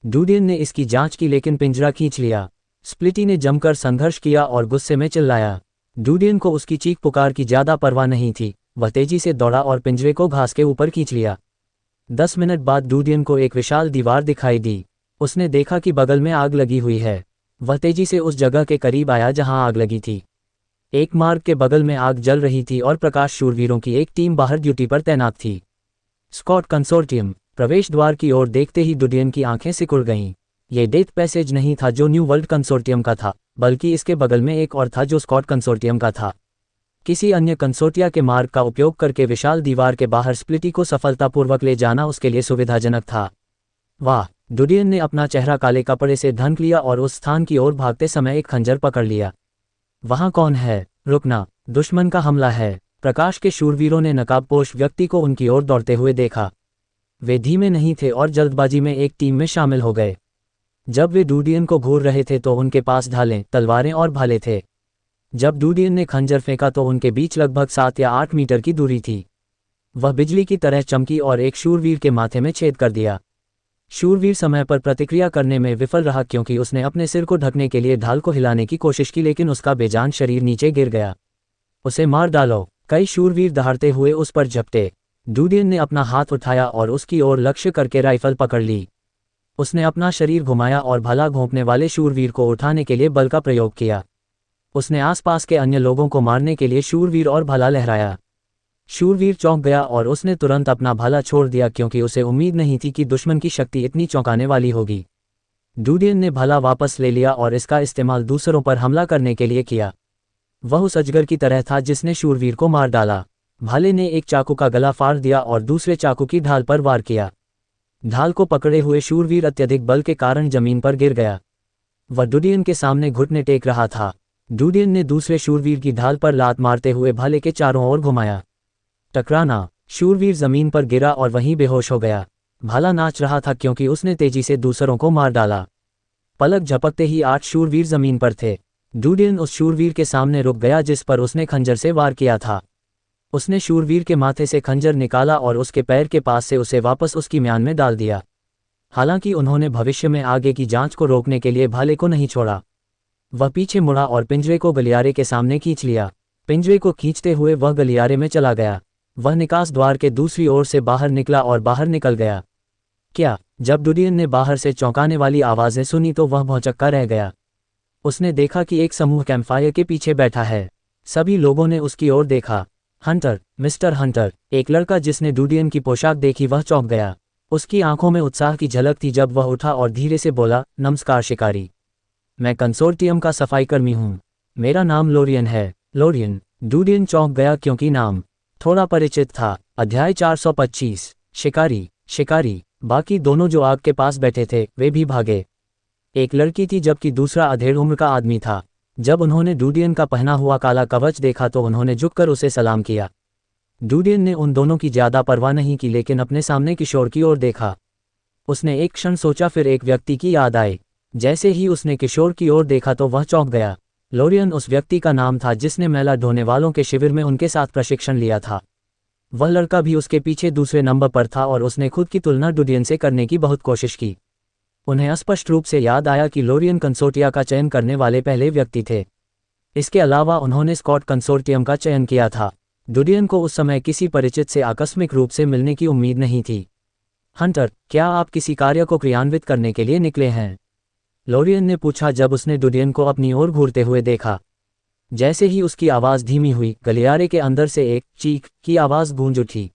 डुडियन ने इसकी जांच की लेकिन पिंजरा खींच लिया। स्प्लिटी ने जमकर संघर्ष किया और गुस्से में चिल्लाया। डुडियन को उसकी चीख पुकार की ज्यादा परवाह नहीं थी। वह तेजी से दौड़ा और पिंजरे को घास के ऊपर खींच लिया। 10 मिनट बाद डुडियन को एक विशाल दीवार दिखाई दी। उसने देखा कि बगल में आग लगी हुई है। वह तेजी से उस जगह के करीब आया जहां आग लगी थी। एक मार्ग के बगल में आग जल रही थी और प्रकाश शूरवीरों की एक टीम बाहर ड्यूटी पर तैनात थी। Scott consortium! प्रवेश द्वार की ओर देखते ही डुडियन की आंखें सिकुड़ गईं। ये डेथ पैसेज नहीं था जो न्यू वर्ल्ड कंसोर्टियम का था, बल्कि इसके बगल में एक और था जो स्कॉट कंसोर्टियम का था। किसी अन्य कंसोर्टिया के मार्ग का उपयोग करके विशाल दीवार के बाहर स्प्लिटी को सफलतापूर्वक ले जाना उसके लिए सुविधाजनक था। वाह! डुडियन ने अपना चेहरा काले कपड़े से ढक लिया और उस स्थान की ओर भागते समय एक खंजर पकड़ लिया। वहां कौन है? रुकना! दुश्मन का हमला है। प्रकाश के शूरवीरों ने नकाबपोश व्यक्ति को उनकी ओर दौड़ते हुए देखा। वे धीमे नहीं थे और जल्दबाजी में एक टीम में शामिल हो गए। जब वे डुडियन को घूर रहे थे तो उनके पास ढालें, तलवारें और भाले थे। जब डुडियन ने खंजर फेंका तो उनके बीच लगभग 7 या 8 मीटर की दूरी थी। वह बिजली की तरह चमकी और एक शूरवीर के माथे में छेद कर दिया। शूरवीर समय पर प्रतिक्रिया करने में विफल रहा क्योंकि उसने अपने सिर को ढकने के लिए ढाल को हिलाने की कोशिश की लेकिन उसका बेजान शरीर नीचे गिर गया। उसे मार डालो! कई शूरवीर दहाड़ते हुए उस पर झपटे। डुडियन ने अपना हाथ उठाया और उसकी ओर लक्ष्य करके राइफल पकड़ ली। उसने अपना शरीर घुमाया और भला घोंपने वाले शूरवीर को उठाने के लिए बल का प्रयोग किया। उसने आसपास के अन्य लोगों को मारने के लिए शूरवीर और भला लहराया। शूरवीर चौंक गया और उसने तुरंत अपना भाला छोड़ दिया क्योंकि उसे उम्मीद नहीं थी कि दुश्मन की शक्ति इतनी चौंकाने वाली होगी। डुडियन ने भाला वापस ले लिया और इसका इस्तेमाल दूसरों पर हमला करने के लिए किया। वह उस अजगर की तरह था जिसने शूरवीर को मार डाला। भाले ने एक चाकू का गला फाड़ दिया और दूसरे चाकू की ढाल पर वार किया। ढाल को पकड़े हुए शूरवीर अत्यधिक बल के कारण जमीन पर गिर गया। वह डुडियन के सामने घुटने टेक रहा था। डुडियन ने दूसरे शूरवीर की ढाल पर लात मारते हुए भाले के चारों ओर घुमाया। टकराना! शूरवीर जमीन पर गिरा और वहीं बेहोश हो गया। भाला नाच रहा था क्योंकि उसने तेजी से दूसरों को मार डाला। पलक झपकते ही 8 शूरवीर जमीन पर थे। डूडियन उस शूरवीर के सामने रुक गया जिस पर उसने खंजर से वार किया था। उसने शूरवीर के माथे से खंजर निकाला और उसके पैर के पास से उसे वापस उसकी म्यान में डाल दिया। हालांकि उन्होंने भविष्य में आगे की जांच को रोकने के लिए भाले को नहीं छोड़ा। वह पीछे मुड़ा और पिंजरे को गलियारे के सामने खींच लिया। पिंजरे को खींचते हुए वह गलियारे में चला गया। वह निकास द्वार के दूसरी ओर से बाहर निकला और बाहर निकल गया। क्या? जब डूडियन ने बाहर से चौंकाने वाली आवाज़ें सुनी तो वह भौंचक्का रह गया। उसने देखा कि एक समूह कैंपफायर के पीछे बैठा है। सभी लोगों ने उसकी ओर देखा। हंटर, मिस्टर हंटर, एक लड़का जिसने डूडियन की पोशाक देखी वह चौंक गया। उसकी आंखों में उत्साह की झलक थी जब वह उठा और धीरे से बोला, नमस्कार शिकारी। मैं कंसोर्टियम का सफाईकर्मी हूँ। मेरा नाम लोरियन है। लोरियन। डूडियन चौंक गया क्योंकि नाम थोड़ा परिचित था। अध्याय 425। शिकारी। शिकारी। बाकी दोनों जो आग के पास बैठे थे वे भी भागे। एक लड़की थी जबकि दूसरा अधेड़ उम्र का आदमी था। जब उन्होंने डूडियन का पहना हुआ काला कवच देखा तो उन्होंने झुककर उसे सलाम किया। डूडियन ने उन दोनों की ज्यादा परवाह नहीं की लेकिन अपने सामने किशोर की ओर देखा। उसने एक क्षण सोचा, फिर एक व्यक्ति की याद आई। जैसे ही उसने किशोर की ओर देखा तो वह चौंक गया। लोरियन उस व्यक्ति का नाम था जिसने मैला ढोने वालों के शिविर में उनके साथ प्रशिक्षण लिया था। वह लड़का भी उसके पीछे दूसरे नंबर पर था और उसने खुद की तुलना डूडियन से करने की बहुत कोशिश की। उन्हें स्पष्ट रूप से याद आया कि लोरियन कंसोर्टिया का चयन करने वाले पहले व्यक्ति थे। इसके अलावा उन्होंने स्कॉट कंसोर्टियम का चयन किया था। डूडियन को उस समय किसी परिचित से आकस्मिक रूप से मिलने की उम्मीद नहीं थी। हंटर, क्या आप किसी कार्य को क्रियान्वित करने के लिए निकले हैं? लोरियन ने पूछा जब उसने डूडियन को अपनी ओर घूरते हुए देखा। जैसे ही उसकी आवाज़ धीमी हुई, गलियारे के अंदर से एक चीख की आवाज़ गूंज उठी।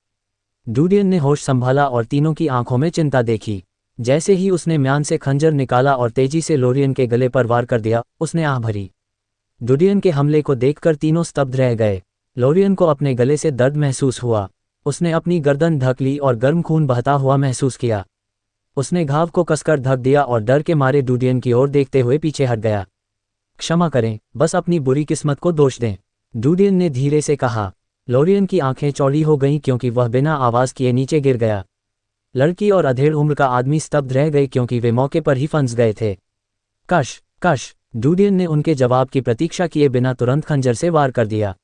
डूडियन ने होश संभाला और तीनों की आंखों में चिंता देखी। जैसे ही उसने म्यान से खंजर निकाला और तेजी से लोरियन के गले पर वार कर दिया, उसने आह भरी। डूडियन के हमले को देखकर तीनों स्तब्ध रह गए। लोरियन को अपने गले से दर्द महसूस हुआ। उसने अपनी गर्दन ढक ली और गर्म खून बहता हुआ महसूस किया। उसने घाव को कसकर ढक दिया और डर के मारे डूडियन की ओर देखते हुए पीछे हट गया। क्षमा करें, बस अपनी बुरी किस्मत को दोष दें, डूडियन ने धीरे से कहा। लोरियन की आंखें चौड़ी हो गईं क्योंकि वह बिना आवाज़ किए नीचे गिर गया। लड़की और अधेड़ उम्र का आदमी स्तब्ध रह गए क्योंकि वे मौके पर ही फंस गए थे। कश कश, डूडियन ने उनके जवाब की प्रतीक्षा किए बिना तुरंत खंजर से वार कर दिया।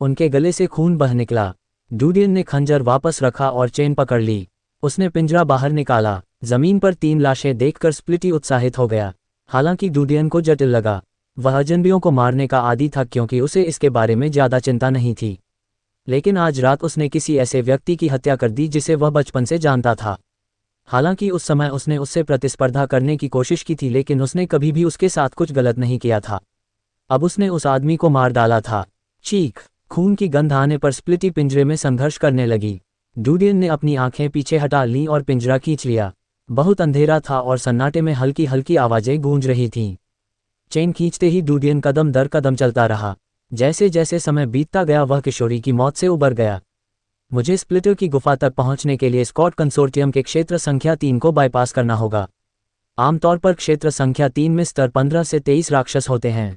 उनके गले से खून बह निकला। डूडियन ने खंजर वापस रखा और चेन पकड़ ली। उसने पिंजरा बाहर निकाला। जमीन पर 3 लाशें देखकर स्प्लिटी उत्साहित हो गया। हालांकि डूडियन को जटिल लगा। वह अजनबियों को मारने का आदी था क्योंकि उसे इसके बारे में ज्यादा चिंता नहीं थी। लेकिन आज रात उसने किसी ऐसे व्यक्ति की हत्या कर दी जिसे वह बचपन से जानता था। हालांकि उस समय उसने उससे प्रतिस्पर्धा करने की कोशिश की थी लेकिन उसने कभी भी उसके साथ कुछ गलत नहीं किया था। अब उसने उस आदमी को मार डाला था। चीख। खून की गंध आने पर स्प्लिटी पिंजरे में संघर्ष करने लगी। डूडियन ने अपनी आंखें पीछे हटा लीं और पिंजरा खींच लिया। बहुत अंधेरा था और सन्नाटे में हल्की हल्की आवाजें गूंज रही थीं। चेन खींचते ही डूडियन कदम दर कदम चलता रहा। जैसे जैसे समय बीतता गया वह किशोरी की मौत से उबर गया। मुझे स्प्लिटर की गुफा तक पहुंचने के लिए स्कॉट कंसोर्टियम के क्षेत्र संख्या 3 को बाईपास करना होगा। आमतौर पर क्षेत्र संख्या 3 में स्तर 15 से 23 राक्षस होते हैं,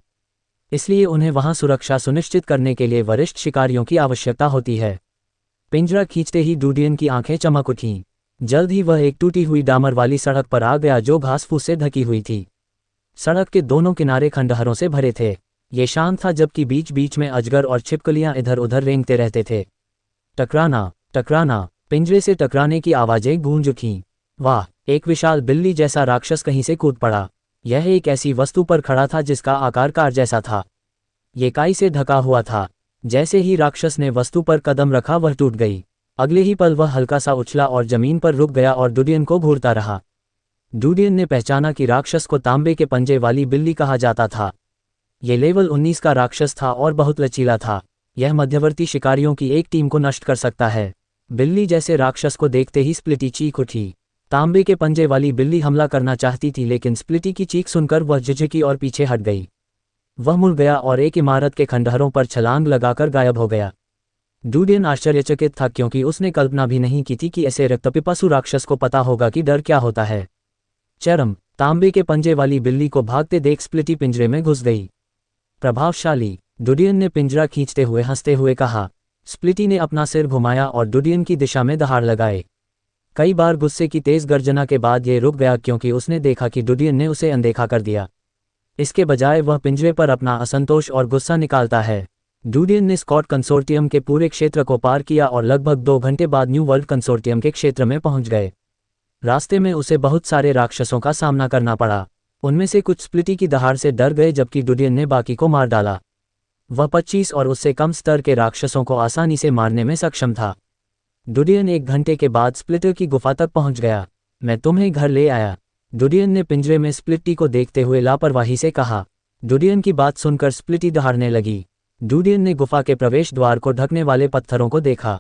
इसलिए उन्हें वहां सुरक्षा सुनिश्चित करने के लिए वरिष्ठ शिकारियों की आवश्यकता होती है। पिंजरा खींचते ही डूडियन की आंखें चमक उठीं। जल्द ही वह एक टूटी हुई डामर वाली सड़क पर आ गया जो घास फूस से ढकी हुई थी। सड़क के दोनों किनारे खंडहरों से भरे थे। ये शांत था जबकि बीच बीच में अजगर और छिपकलियां इधर उधर रेंगते रहते थे। टकराना टकराना, पिंजरे से टकराने की आवाजें गूंज उठीं। वाह, एक विशाल बिल्ली जैसा राक्षस कहीं से कूद पड़ा। यह एक ऐसी वस्तु पर खड़ा था जिसका आकार कार जैसा था। ये काई से ढका हुआ था। जैसे ही राक्षस ने वस्तु पर कदम रखा वह टूट गई। अगले ही पल वह हल्का सा उछला और जमीन पर रुक गया और डूडियन को घूरता रहा। डूडियन ने पहचाना कि राक्षस को तांबे के पंजे वाली बिल्ली कहा जाता था। ये लेवल 19 का राक्षस था और बहुत लचीला था। यह मध्यवर्ती शिकारियों की एक टीम को नष्ट कर सकता है। बिल्ली जैसे राक्षस को देखते ही स्प्लिटी चीख उठी। तांबे के पंजे वाली बिल्ली हमला करना चाहती थी लेकिन स्प्लिटी की चीख सुनकर वह झिझकी और पीछे हट गई। वह मुड़ गया और एक इमारत के खंडहरों पर छलांग लगाकर गायब हो गया। डूडियन आश्चर्यचकित था क्योंकि उसने कल्पना भी नहीं की थी कि ऐसे रक्तपिपासु राक्षस को पता होगा कि डर क्या होता है। चरम। तांबे के पंजे वाली बिल्ली को भागते देख स्प्लिटी पिंजरे में घुस गई। प्रभावशाली, डूडियन ने पिंजरा खींचते हुए हंसते हुए कहा। स्प्लिटी ने अपना सिर घुमाया और डुडियन की दिशा में दहाड़ लगाए। कई बार गुस्से की तेज गर्जना के बाद ये रुक गया क्योंकि उसने देखा कि डुडियन ने उसे अनदेखा कर दिया। इसके बजाय वह पिंजरे पर अपना असंतोष और गुस्सा निकालता है। डुडियन ने स्कॉट कंसोर्टियम के पूरे क्षेत्र को पार किया और लगभग 2 घंटे बाद न्यू वर्ल्ड कंसोर्टियम के क्षेत्र में पहुंच गए। रास्ते में उसे बहुत सारे राक्षसों का सामना करना पड़ा। उनमें से कुछ स्प्लिटी की दहाड़ से डर गए जबकि डुडियन ने बाकी को मार डाला। वह 25 और उससे कम स्तर के राक्षसों को आसानी से मारने में सक्षम था। डुडियन 1 घंटे के बाद स्प्लिटर की गुफा तक पहुंच गया। मैं तुम्हें घर ले आया, डुडियन ने पिंजरे में स्प्लिटी को देखते हुए लापरवाही से कहा। डुडियन की बात सुनकर स्प्लिटी दहाड़ने लगी। डुडियन ने गुफा के प्रवेश द्वार को ढकने वाले पत्थरों को देखा।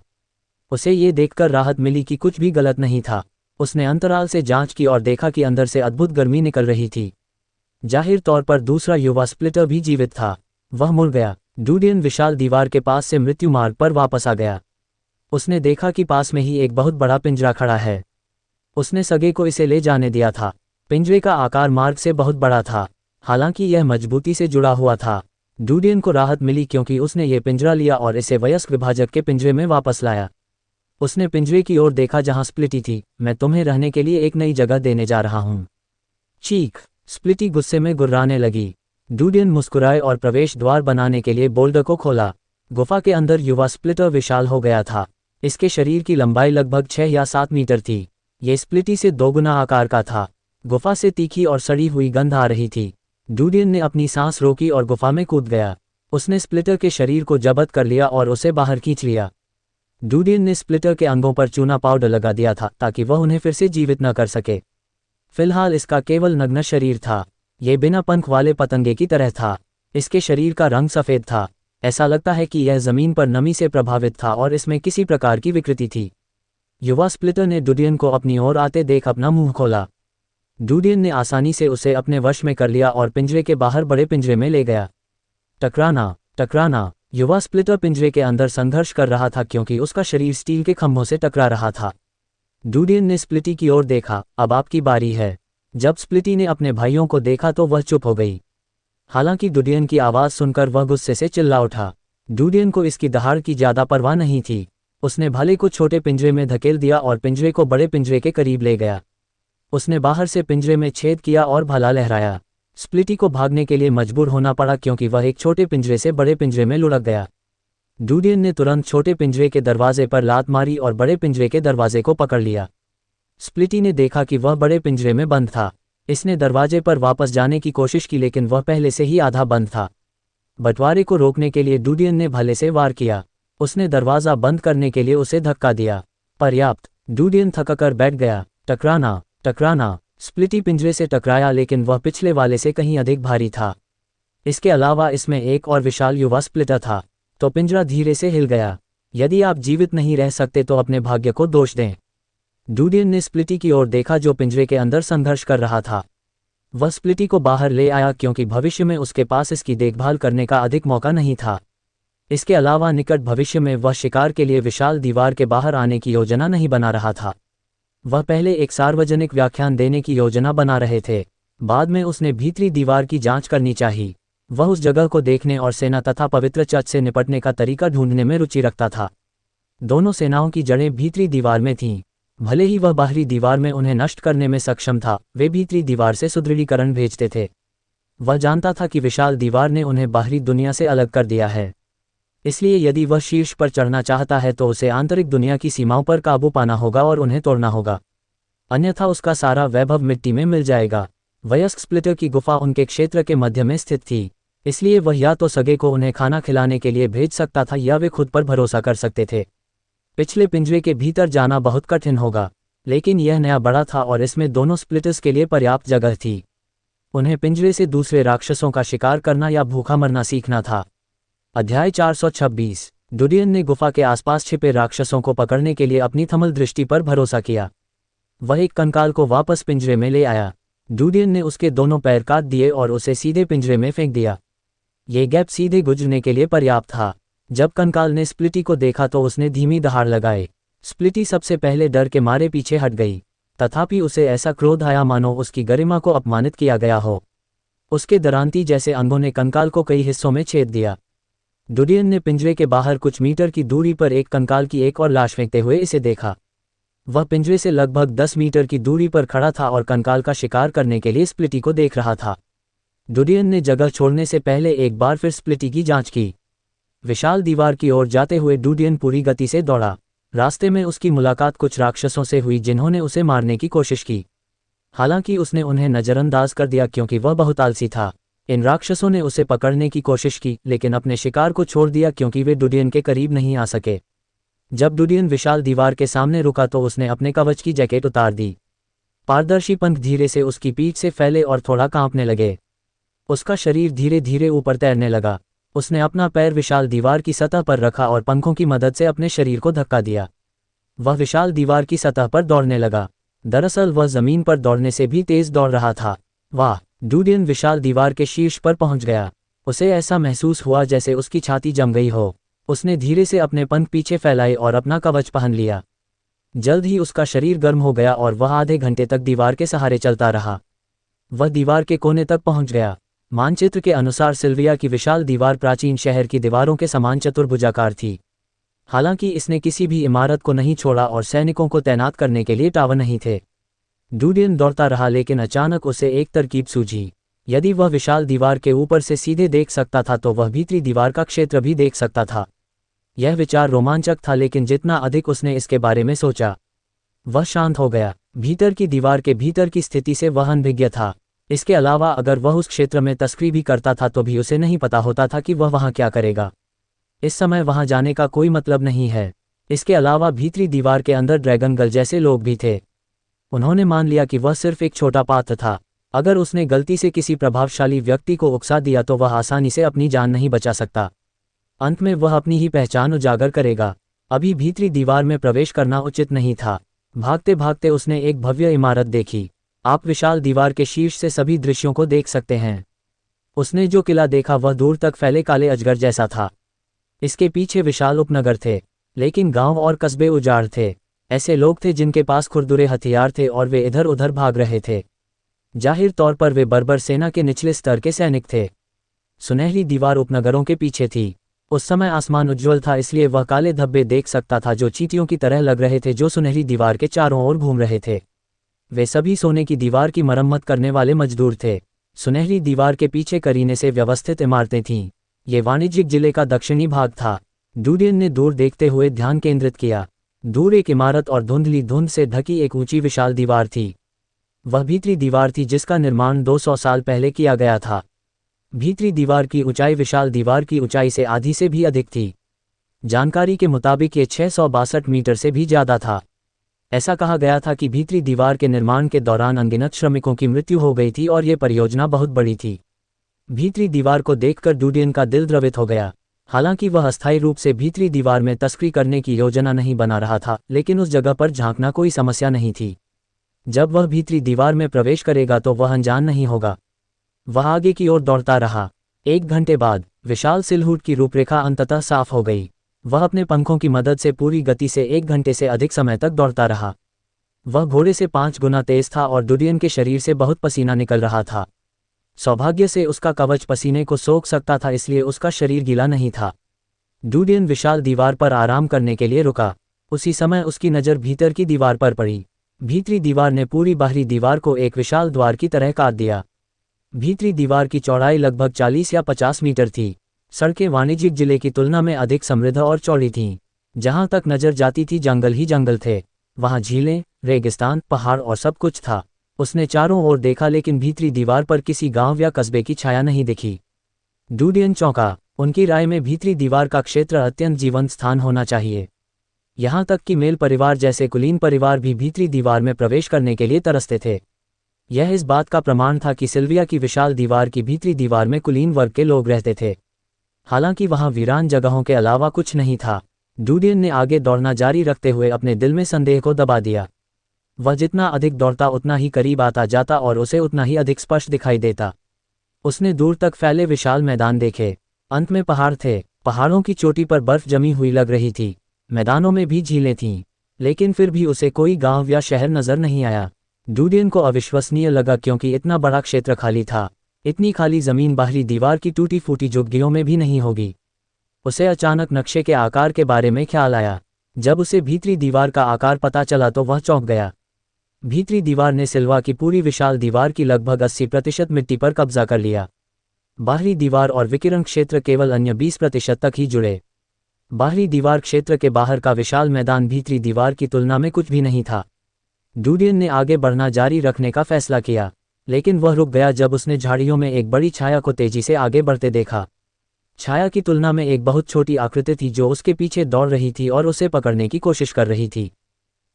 उसे ये देखकर राहत मिली कि कुछ भी गलत नहीं था। उसने अंतराल से जांच की और देखा कि अंदर से अद्भुत गर्मी निकल रही थी। जाहिर तौर पर दूसरा युवा स्प्लिटर भी जीवित था। वह मुड़ गया। डुडियन विशाल दीवार के पास से मृत्यु मार्ग पर वापस आ गया। उसने देखा कि पास में ही एक बहुत बड़ा पिंजरा खड़ा है। उसने सगे को इसे ले जाने दिया था। पिंजरे का आकार मार्ग से बहुत बड़ा था, हालांकि यह मजबूती से जुड़ा हुआ था। डुडियन को राहत मिली क्योंकि उसने ये पिंजरा लिया और इसे वयस्क विभाजक के पिंजरे में वापस लाया। उसने पिंजरे की ओर देखा जहां स्प्लिटी थी। मैं तुम्हें रहने के लिए एक नई जगह देने जा रहा हूं। चीख! स्प्लिटी गुस्से में गुर्राने लगी। डुडियन मुस्कुराए और प्रवेश द्वार बनाने के लिए बोल्डर को खोला। गुफा के अंदर युवा स्प्लिटर विशाल हो गया था। इसके शरीर की लंबाई लगभग 6 या 7 मीटर थी। ये स्प्लिटी से 2 गुना आकार का था। गुफा से तीखी और सड़ी हुई गंध आ रही थी। डुडियन ने अपनी सांस रोकी और गुफा में कूद गया। उसने स्प्लिटर के शरीर को जब्त कर लिया और उसे बाहर खींच लिया। डुडियन ने स्प्लिटर के अंगों पर चूना पाउडर लगा दिया था ताकि वह उन्हें फिर से जीवित न कर सके। फिलहाल इसका केवल नग्न शरीर था। यह बिना पंख वाले पतंगे की तरह था। इसके शरीर का रंग सफ़ेद था। ऐसा लगता है कि यह जमीन पर नमी से प्रभावित था और इसमें किसी प्रकार की विकृति थी। युवा स्प्लिटर ने डुडियन को अपनी ओर आते देख अपना मुंह खोला। डुडियन ने आसानी से उसे अपने वश में कर लिया और पिंजरे के बाहर बड़े पिंजरे में ले गया। टकराना, टकराना! युवा स्प्लिटर पिंजरे के अंदर संघर्ष कर रहा था क्योंकि उसका शरीर स्टील के खंभों से टकरा रहा था। डुडियन ने स्प्लिटी की ओर देखा। अब आपकी बारी है। जब स्प्लिटी ने अपने भाइयों को देखा तो वह चुप हो गई। हालांकि डुडियन की आवाज़ सुनकर वह गुस्से से चिल्ला उठा। डुडियन को इसकी दहाड़ की ज़्यादा परवाह नहीं थी। उसने भाले को छोटे पिंजरे में धकेल दिया और पिंजरे को बड़े पिंजरे के करीब ले गया। उसने बाहर से पिंजरे में छेद किया और भाला लहराया। स्प्लिटी को भागने के लिए मजबूर होना पड़ा क्योंकि वह एक छोटे पिंजरे से बड़े पिंजरे में लुढ़क गया। डुडियन ने तुरंत छोटे पिंजरे के दरवाजे पर लात मारी और बड़े पिंजरे के दरवाजे को पकड़ लिया। स्प्लिटी ने देखा कि वह बड़े पिंजरे में बंद था। इसने दरवाजे पर वापस जाने की कोशिश की लेकिन वह पहले से ही आधा बंद था। बंटवारे को रोकने के लिए डुडियन ने भाले से वार किया। उसने दरवाज़ा बंद करने के लिए उसे धक्का दिया। पर्याप्त! डुडियन थककर बैठ गया। टकराना, टकराना! स्प्लिटी पिंजरे से टकराया लेकिन वह पिछले वाले से कहीं अधिक भारी था। इसके अलावा इसमें एक और विशाल युवा स्प्लिटर था। तो पिंजरा धीरे से हिल गया। यदि आप जीवित नहीं रह सकते तो अपने भाग्य को दोष दें। डुडियन ने स्प्लिटी की ओर देखा जो पिंजरे के अंदर संघर्ष कर रहा था। वह स्प्लिटी को बाहर ले आया क्योंकि भविष्य में उसके पास इसकी देखभाल करने का अधिक मौका नहीं था। इसके अलावा निकट भविष्य में वह शिकार के लिए विशाल दीवार के बाहर आने की योजना नहीं बना रहा था। वह पहले एक सार्वजनिक व्याख्यान देने की योजना बना रहे थे। बाद में उसने भीतरी दीवार की जांच करनी चाहिए। वह उस जगह को देखने और सेना तथा पवित्र चर्च से निपटने का तरीका ढूंढने में रुचि रखता था। दोनों सेनाओं की जड़ें भीतरी दीवार में थीं। भले ही वह बाहरी दीवार में उन्हें नष्ट करने में सक्षम था, वे भीतरी दीवार से सुदृढ़ीकरण भेजते थे। वह जानता था कि विशाल दीवार ने उन्हें बाहरी दुनिया से अलग कर दिया है। इसलिए यदि वह शीर्ष पर चढ़ना चाहता है तो उसे आंतरिक दुनिया की सीमाओं पर काबू पाना होगा और उन्हें तोड़ना होगा, अन्यथा उसका सारा वैभव मिट्टी में मिल जाएगा। वयस्क स्प्लिटर की गुफा उनके क्षेत्र के मध्य में स्थित थी, इसलिए वह या तो सगे को उन्हें खाना खिलाने के लिए भेज सकता था या वे खुद पर भरोसा कर सकते थे। पिछले पिंजरे के भीतर जाना बहुत कठिन होगा, लेकिन यह नया बड़ा था और इसमें दोनों स्प्लिटर्स के लिए पर्याप्त जगह थी। उन्हें पिंजरे से दूसरे राक्षसों का शिकार करना या भूखा मरना सीखना था। अध्याय 426। डुडियन ने गुफा के आसपास छिपे राक्षसों को पकड़ने के लिए अपनी थमल दृष्टि पर भरोसा किया। वह एक कंकाल को वापस पिंजरे में ले आया। डुडियन ने उसके दोनों पैर काट दिए और उसे सीधे पिंजरे में फेंक दिया। ये गैप सीधे गुजरने के लिए पर्याप्त था। जब कंकाल ने स्प्लिटी को देखा तो उसने धीमी दहाड़ लगाई। स्प्लिटी सबसे पहले डर के मारे पीछे हट गई, तथापि उसे ऐसा क्रोध आया मानो उसकी गरिमा को अपमानित किया गया हो। उसके दरांती जैसे अंगों ने कंकाल को कई हिस्सों में छेद दिया। डुडियन ने पिंजरे के बाहर कुछ मीटर की दूरी पर एक कंकाल की एक और लाश फेंकते हुए इसे देखा। वह पिंजरे से लगभग 10 मीटर की दूरी पर खड़ा था और कंकाल का शिकार करने के लिए स्प्लिटी को देख रहा था। डुडियन ने जगह छोड़ने से पहले एक बार फिर स्प्लिटी की जांच की। विशाल दीवार की ओर जाते हुए डुडियन पूरी गति से दौड़ा। रास्ते में उसकी मुलाकात कुछ राक्षसों से हुई जिन्होंने उसे मारने की कोशिश की। हालांकि उसने उन्हें नज़रअंदाज कर दिया क्योंकि वह बहुत आलसी था। इन राक्षसों ने उसे पकड़ने की कोशिश की लेकिन अपने शिकार को छोड़ दिया क्योंकि वे डुडियन के करीब नहीं आ सके। जब डुडियन विशाल दीवार के सामने रुका तो उसने अपने कवच की जैकेट उतार दी। पारदर्शी पंख धीरे से उसकी पीठ से फैले और थोड़ा कांपने लगे। उसका शरीर धीरे धीरे ऊपर तैरने लगा। उसने अपना पैर विशाल दीवार की सतह पर रखा और पंखों की मदद से अपने शरीर को धक्का दिया। वह विशाल दीवार की सतह पर दौड़ने लगा। दरअसल वह जमीन पर दौड़ने से भी तेज दौड़ रहा था। वाह! डुडियन विशाल दीवार के शीर्ष पर पहुंच गया। उसे ऐसा महसूस हुआ जैसे उसकी छाती जम गई हो। उसने धीरे से अपने पंख पीछे फैलाए और अपना कवच पहन लिया। जल्द ही उसका शरीर गर्म हो गया और वह आधे घंटे तक दीवार के सहारे चलता रहा। वह दीवार के कोने तक पहुंच गया। मानचित्र के अनुसार सिल्विया की विशाल दीवार प्राचीन शहर की दीवारों के समान चतुर्भुजाकार थी। हालांकि इसने किसी भी इमारत को नहीं छोड़ा और सैनिकों को तैनात करने के लिए टावर नहीं थे। डुडियन दौड़ता रहा लेकिन अचानक उसे एक तरकीब सूझी। यदि वह विशाल दीवार के ऊपर से सीधे देख सकता था तो वह भीतरी दीवार का क्षेत्र भी देख सकता था। यह विचार रोमांचक था लेकिन जितना अधिक उसने इसके बारे में सोचा वह शांत हो गया। भीतर की दीवार के भीतर की स्थिति से वह अनभिज्ञ था। इसके अलावा अगर वह उस क्षेत्र में तस्करी भी करता था तो भी उसे नहीं पता होता था कि वह वहां क्या करेगा। इस समय वहां जाने का कोई मतलब नहीं है। इसके अलावा भीतरी दीवार के अंदर ड्रैगन गर्ल जैसे लोग भी थे। उन्होंने मान लिया कि वह सिर्फ एक छोटा पात्र था। अगर उसने गलती से किसी प्रभावशाली व्यक्ति को उकसा दिया तो वह आसानी से अपनी जान नहीं बचा सकता। अंत में वह अपनी ही पहचान उजागर करेगा। अभी भीतरी दीवार में प्रवेश करना उचित नहीं था। भागते भागते उसने एक भव्य इमारत देखी। आप विशाल दीवार के शीर्ष से सभी दृश्यों को देख सकते हैं। उसने जो किला देखा वह दूर तक फैले काले अजगर जैसा था। इसके पीछे विशाल उपनगर थे लेकिन गांव और कस्बे उजाड़ थे। ऐसे लोग थे जिनके पास खुरदुरे हथियार थे और वे इधर उधर भाग रहे थे। जाहिर तौर पर वे बर्बर सेना के निचले स्तर के सैनिक थे। सुनहरी दीवार उपनगरों के पीछे थी। उस समय आसमान उज्ज्वल था इसलिए वह काले धब्बे देख सकता था जो चींटियों की तरह लग रहे थे जो सुनहरी दीवार के चारों ओर घूम रहे थे। वे सभी सोने की दीवार की मरम्मत करने वाले मजदूर थे। सुनहरी दीवार के पीछे करीने से व्यवस्थित इमारतें थीं। ये वाणिज्यिक जिले का दक्षिणी भाग था। डुडियन ने दूर देखते हुए ध्यान केंद्रित किया। दूर एक इमारत और धुंधली धुंध से ढकी एक ऊंची विशाल दीवार थी। वह भीतरी दीवार थी जिसका निर्माण 200 साल पहले किया गया था। भीतरी दीवार की ऊंचाई विशाल दीवार की ऊंचाई से आधी से भी अधिक थी। जानकारी के मुताबिक ये 662 मीटर से भी ज्यादा था। ऐसा कहा गया था कि भीतरी दीवार के निर्माण के दौरान अनगिनत श्रमिकों की मृत्यु हो गई थी और ये परियोजना बहुत बड़ी थी। भीतरी दीवार को देखकर डुडियन का दिल द्रवित हो गया। हालांकि वह अस्थायी रूप से भीतरी दीवार में तस्करी करने की योजना नहीं बना रहा था लेकिन उस जगह पर झांकना कोई समस्या नहीं थी। जब वह भीतरी दीवार में प्रवेश करेगा तो वह अनजान नहीं होगा। वह आगे की ओर दौड़ता रहा। 1 घंटे बाद विशाल सिलहुट की रूपरेखा अंततः साफ हो गई। वह अपने पंखों की मदद से पूरी गति से 1 घंटे से अधिक समय तक दौड़ता रहा। वह घोड़े से 5 गुना तेज था और डुडियन के शरीर से बहुत पसीना निकल रहा था। सौभाग्य से उसका कवच पसीने को सोख सकता था इसलिए उसका शरीर गीला नहीं था। डुडियन विशाल दीवार पर आराम करने के लिए रुका। उसी समय उसकी नज़र भीतर की दीवार पर पड़ी। भीतरी दीवार ने पूरी बाहरी दीवार को एक विशाल द्वार की तरह काट दिया। भीतरी दीवार की चौड़ाई लगभग 40 या 50 मीटर थी। सड़कें वाणिज्यिक जिले की तुलना में अधिक समृद्ध और चौड़ी थीं। जहां तक नजर जाती थी जंगल ही जंगल थे। वहां झीलें, रेगिस्तान, पहाड़ और सब कुछ था। उसने चारों ओर देखा लेकिन भीतरी दीवार पर किसी गांव या कस्बे की छाया नहीं दिखी। डुडियन चौंका। उनकी राय में भीतरी दीवार का क्षेत्र अत्यंत जीवंत स्थान होना चाहिए। यहां तक कि मेल परिवार जैसे कुलीन परिवार भी भीतरी दीवार में प्रवेश करने के लिए तरसते थे। यह इस बात का प्रमाण था कि सिल्विया की विशाल दीवार की भीतरी दीवार में कुलीन वर्ग के लोग रहते थे। हालांकि वहां वीरान जगहों के अलावा कुछ नहीं था। डुडियन ने आगे दौड़ना जारी रखते हुए अपने दिल में संदेह को दबा दिया। वह जितना अधिक दौड़ता उतना ही करीब आता जाता और उसे उतना ही अधिक स्पष्ट दिखाई देता। उसने दूर तक फैले विशाल मैदान देखे। अंत में पहाड़ थे। पहाड़ों की चोटी पर बर्फ जमी हुई लग रही थी। मैदानों में भी झीलें थीं। लेकिन फिर भी उसे कोई गांव या शहर नजर नहीं आया। डुडियन को अविश्वसनीय लगा क्योंकि इतना बड़ा क्षेत्र खाली था। इतनी खाली जमीन बाहरी दीवार की टूटी फूटी झुग्गियों में भी नहीं होगी। उसे अचानक नक्शे के आकार के बारे में ख्याल आया। जब उसे भीतरी दीवार का आकार पता चला तो वह चौंक गया। भीतरी दीवार ने सिल्वा की पूरी विशाल दीवार की लगभग 80% मिट्टी पर कब्जा कर लिया। बाहरी दीवार और विकिरण क्षेत्र केवल अन्य 20% तक ही जुड़े। बाहरी दीवार क्षेत्र के बाहर का विशाल मैदान भीतरी दीवार की तुलना में कुछ भी नहीं था। डूडियन ने आगे बढ़ना जारी रखने का फैसला किया, लेकिन वह रुक गया जब उसने झाड़ियों में एक बड़ी छाया को तेजी से आगे बढ़ते देखा। छाया की तुलना में एक बहुत छोटी आकृति थी जो उसके पीछे दौड़ रही थी और उसे पकड़ने की कोशिश कर रही थी।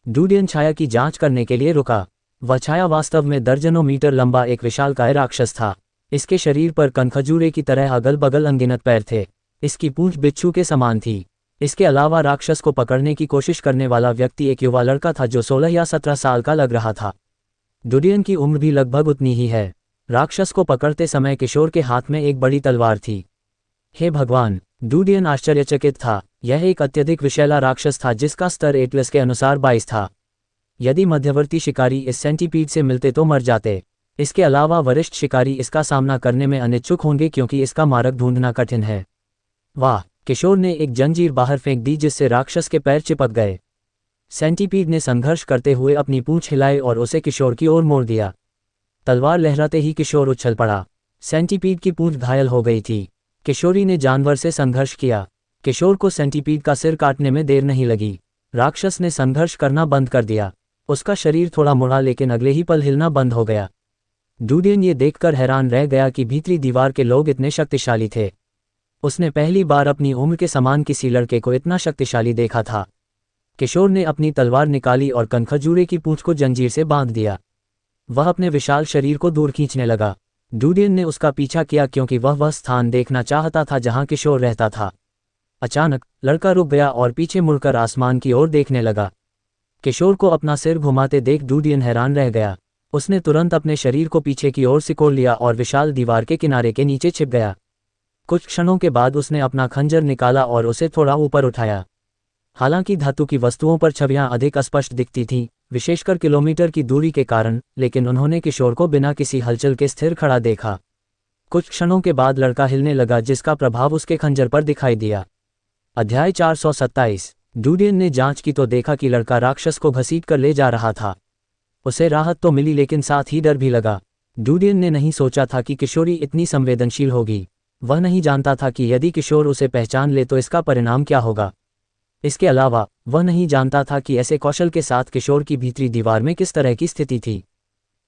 डूडियन छाया की जांच करने के लिए रुका। वह छाया वास्तव में दर्जनों मीटर लंबा एक विशालकाय राक्षस था। इसके शरीर पर कनखजूरे की तरह अगल बगल अनगिनत पैर थे। इसकी पूंछ बिच्छू के समान थी। इसके अलावा राक्षस को पकड़ने की कोशिश करने वाला व्यक्ति एक युवा लड़का था जो 16 या 17 साल का लग रहा था। डूडियन की उम्र भी लगभग उतनी ही है। राक्षस को पकड़ते समय किशोर के हाथ में एक बड़ी तलवार थी। हे भगवान! डूडियन आश्चर्यचकित था। यह एक अत्यधिक विषैला राक्षस था जिसका स्तर एटलस के अनुसार 22 था। यदि मध्यवर्ती शिकारी इस सेंटीपीड से मिलते तो मर जाते। इसके अलावा वरिष्ठ शिकारी इसका सामना करने में अनिच्छुक होंगे क्योंकि इसका मारक ढूंढना कठिन है। वाह! किशोर ने एक जंजीर बाहर फेंक दी जिससे राक्षस के पैर चिपक गए। सेंटीपीड ने संघर्ष करते हुए अपनी पूंछ हिलाई और उसे किशोर की ओर मोड़ दिया। तलवार लहराते ही किशोर उछल पड़ा। सेंटीपीड की पूंछ घायल हो गई थी। किशोरी ने जानवर से संघर्ष किया। किशोर को सेंटीपीड का सिर काटने में देर नहीं लगी। राक्षस ने संघर्ष करना बंद कर दिया। उसका शरीर थोड़ा मुड़ा लेकिन अगले ही पल हिलना बंद हो गया। डूडियन ये देखकर हैरान रह गया कि भीतरी दीवार के लोग इतने शक्तिशाली थे। उसने पहली बार अपनी उम्र के समान किसी लड़के को इतना शक्तिशाली देखा था। किशोर ने अपनी तलवार निकाली और कनखजूरे की पूंछ को जंजीर से बांध दिया। वह अपने विशाल शरीर को दूर खींचने लगा। डूडियन ने उसका पीछा किया क्योंकि वह स्थान देखना चाहता था जहां किशोर रहता था। अचानक लड़का रुक गया और पीछे मुड़कर आसमान की ओर देखने लगा। किशोर को अपना सिर घुमाते देख डूडियन हैरान रह गया। उसने तुरंत अपने शरीर को पीछे की ओर सिकोड़ लिया और विशाल दीवार के किनारे के नीचे छिप गया। कुछ क्षणों के बाद उसने अपना खंजर निकाला और उसे थोड़ा ऊपर उठाया। हालांकि धातु की वस्तुओं पर छवियां अधिक स्पष्ट दिखती थीं, विशेषकर किलोमीटर की दूरी के कारण, लेकिन उन्होंने किशोर को बिना किसी हलचल के स्थिर खड़ा देखा। कुछ क्षणों के बाद लड़का हिलने लगा जिसका प्रभाव उसके खंजर पर दिखाई दिया। अध्याय 427। डूडियन ने जांच की तो देखा कि लड़का राक्षस को घसीट कर ले जा रहा था। उसे राहत तो मिली लेकिन साथ ही डर भी लगा। डूडियन ने नहीं सोचा था कि किशोरी इतनी संवेदनशील होगी। वह नहीं जानता था कि यदि किशोर उसे पहचान ले तो इसका परिणाम क्या होगा। इसके अलावा वह नहीं जानता था कि ऐसे कौशल के साथ किशोर की भीतरी दीवार में किस तरह की स्थिति थी।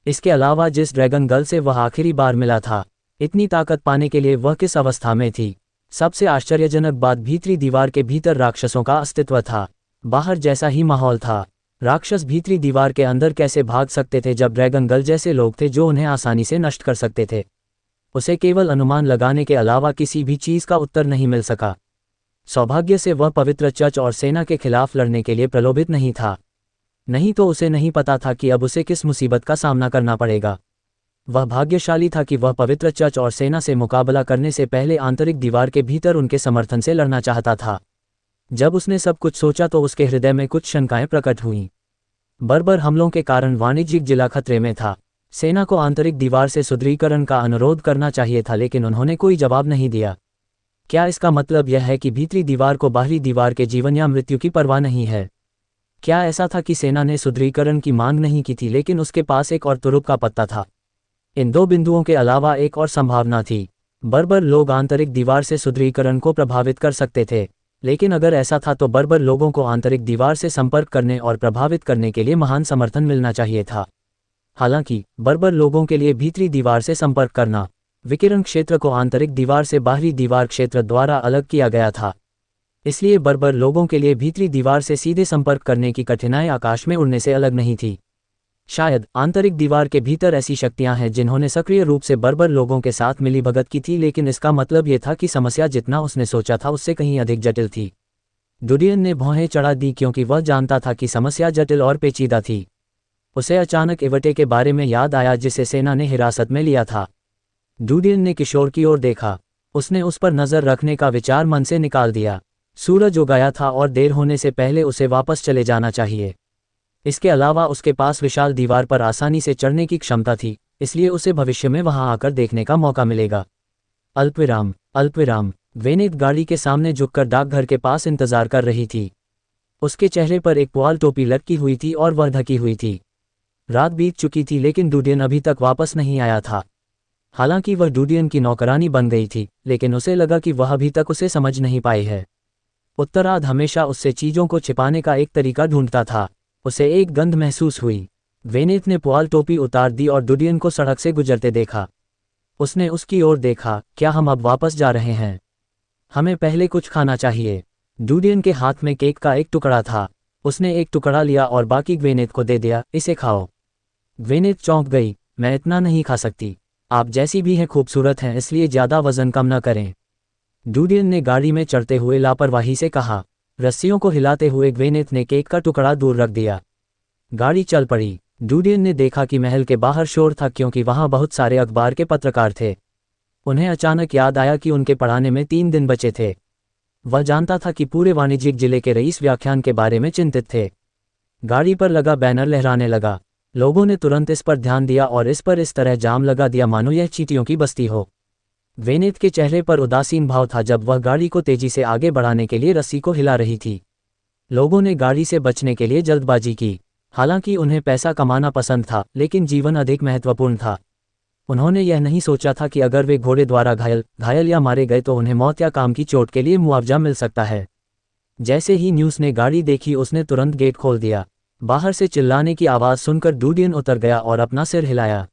इसके अलावा जिस ड्रैगन गर्ल से वह आखिरी बार मिला था, इतनी ताकत पाने के लिए वह किस अवस्था में थी। सबसे आश्चर्यजनक बात भीतरी दीवार के भीतर राक्षसों का अस्तित्व था। बाहर जैसा ही माहौल था। राक्षस भीतरी दीवार के अंदर कैसे भाग सकते थे जब ड्रैगन गर्ल जैसे लोग थे जो उन्हें आसानी से नष्ट कर सकते थे। उसे केवल अनुमान लगाने के अलावा किसी भी चीज का उत्तर नहीं मिल सका। सौभाग्य से वह पवित्र चर्च और सेना के खिलाफ लड़ने के लिए प्रलोभित नहीं था। नहीं तो उसे नहीं पता था कि अब उसे किस मुसीबत का सामना करना पड़ेगा। वह भाग्यशाली था कि वह पवित्र चर्च और सेना से मुकाबला करने से पहले आंतरिक दीवार के भीतर उनके समर्थन से लड़ना चाहता था। जब उसने सब कुछ सोचा तो उसके हृदय में कुछ शंकाएं प्रकट हुईं। बर्बर हमलों के कारण वाणिज्यिक जिला खतरे में था। सेना को आंतरिक दीवार से सुदृढ़ीकरण का अनुरोध करना चाहिए था लेकिन उन्होंने कोई जवाब नहीं दिया। क्या इसका मतलब यह है कि भीतरी दीवार को बाहरी दीवार के जीवन या मृत्यु की परवाह नहीं है? क्या ऐसा था कि सेना ने सुदृढ़ीकरण की मांग नहीं की थी लेकिन उसके पास एक और तुरुप का पत्ता था? इन दो बिंदुओं के अलावा एक और संभावना थी। बर्बर लोग आंतरिक दीवार से सुदृढ़ीकरण को प्रभावित कर सकते थे, लेकिन अगर ऐसा था तो बर्बर लोगों को आंतरिक दीवार से संपर्क करने और प्रभावित करने के लिए महान समर्थन मिलना चाहिए था। हालांकि बर्बर लोगों के लिए भीतरी दीवार से संपर्क करना, विकिरण क्षेत्र को आंतरिक दीवार से बाहरी दीवार क्षेत्र द्वारा अलग किया गया था। इसलिए बर्बर लोगों के लिए भीतरी दीवार से सीधे संपर्क करने की कठिनाई आकाश में उड़ने से अलग नहीं थी। शायद आंतरिक दीवार के भीतर ऐसी शक्तियां हैं जिन्होंने सक्रिय रूप से बर्बर लोगों के साथ मिलीभगत की थी, लेकिन इसका मतलब यह था कि समस्या जितना उसने सोचा था उससे कहीं अधिक जटिल थी। डूडियन ने भौहें चढ़ा दी क्योंकि वह जानता था कि समस्या जटिल और पेचीदा थी। उसे अचानक इवटे के बारे में याद आया जिसे सेना ने हिरासत में लिया था। डूडियन ने किशोर की ओर देखा। उसने उस पर नजर रखने का विचार मन से निकाल दिया। सूरज उगाया था और देर होने से पहले उसे वापस चले जाना चाहिए। इसके अलावा उसके पास विशाल दीवार पर आसानी से चढ़ने की क्षमता थी, इसलिए उसे भविष्य में वहां आकर देखने का मौका मिलेगा। अल्पविराम। वेनेत गाड़ी के सामने झुककर डाकघर के पास इंतजार कर रही थी। उसके चेहरे पर एक पुआल टोपी लटकी हुई थी और वह ढकी हुई थी। रात बीत चुकी थी लेकिन डूडियन अभी तक वापस नहीं आया था। हालांकि वह डूडियन की नौकरानी बन गई थी, लेकिन उसे लगा कि वह अभी तक उसे समझ नहीं पाई है। उत्तरार्ध हमेशा उससे चीज़ों को छिपाने का एक तरीका ढूंढता था। उसे एक गंध महसूस हुई। वेनेत ने पुआल टोपी उतार दी और डूडियन को सड़क से गुजरते देखा। उसने उसकी ओर देखा। क्या हम अब वापस जा रहे हैं? हमें पहले कुछ खाना चाहिए। डूडियन के हाथ में केक का एक टुकड़ा था। उसने एक टुकड़ा लिया और बाकी ग्वेनेत को दे दिया। इसे खाओ। ग्वेनेत चौंक गई। मैं इतना नहीं खा सकती। आप जैसी भी हैं खूबसूरत हैं, इसलिए ज़्यादा वजन कम न करें। डूडियन ने गाड़ी में चढ़ते हुए लापरवाही से कहा। रस्सियों को हिलाते हुए ग्वेनेत ने केक का टुकड़ा दूर रख दिया। गाड़ी चल पड़ी। डूडियन ने देखा कि महल के बाहर शोर था क्योंकि वहां बहुत सारे अखबार के पत्रकार थे। उन्हें अचानक याद आया कि उनके पढ़ाने में 3 दिन बचे थे। वह जानता था कि पूरे वाणिज्यिक जिले के रईस व्याख्यान के बारे में चिंतित थे। गाड़ी पर लगा बैनर लहराने लगा। लोगों ने तुरंत इस पर ध्यान दिया और इस पर इस तरह जाम लगा दिया मानो यह चींटियों की बस्ती हो। वेनेत के चेहरे पर उदासीन भाव था जब वह गाड़ी को तेजी से आगे बढ़ाने के लिए रस्सी को हिला रही थी। लोगों ने गाड़ी से बचने के लिए जल्दबाजी की। हालांकि उन्हें पैसा कमाना पसंद था, लेकिन जीवन अधिक महत्वपूर्ण था। उन्होंने यह नहीं सोचा था कि अगर वे घोड़े द्वारा घायल या मारे गए तो उन्हें मौत या काम की चोट के लिए मुआवजा मिल सकता है। जैसे ही न्यूज़ ने गाड़ी देखी उसने तुरंत गेट खोल दिया। बाहर से चिल्लाने की आवाज़ सुनकर डूडियन उतर गया और अपना सिर हिलाया।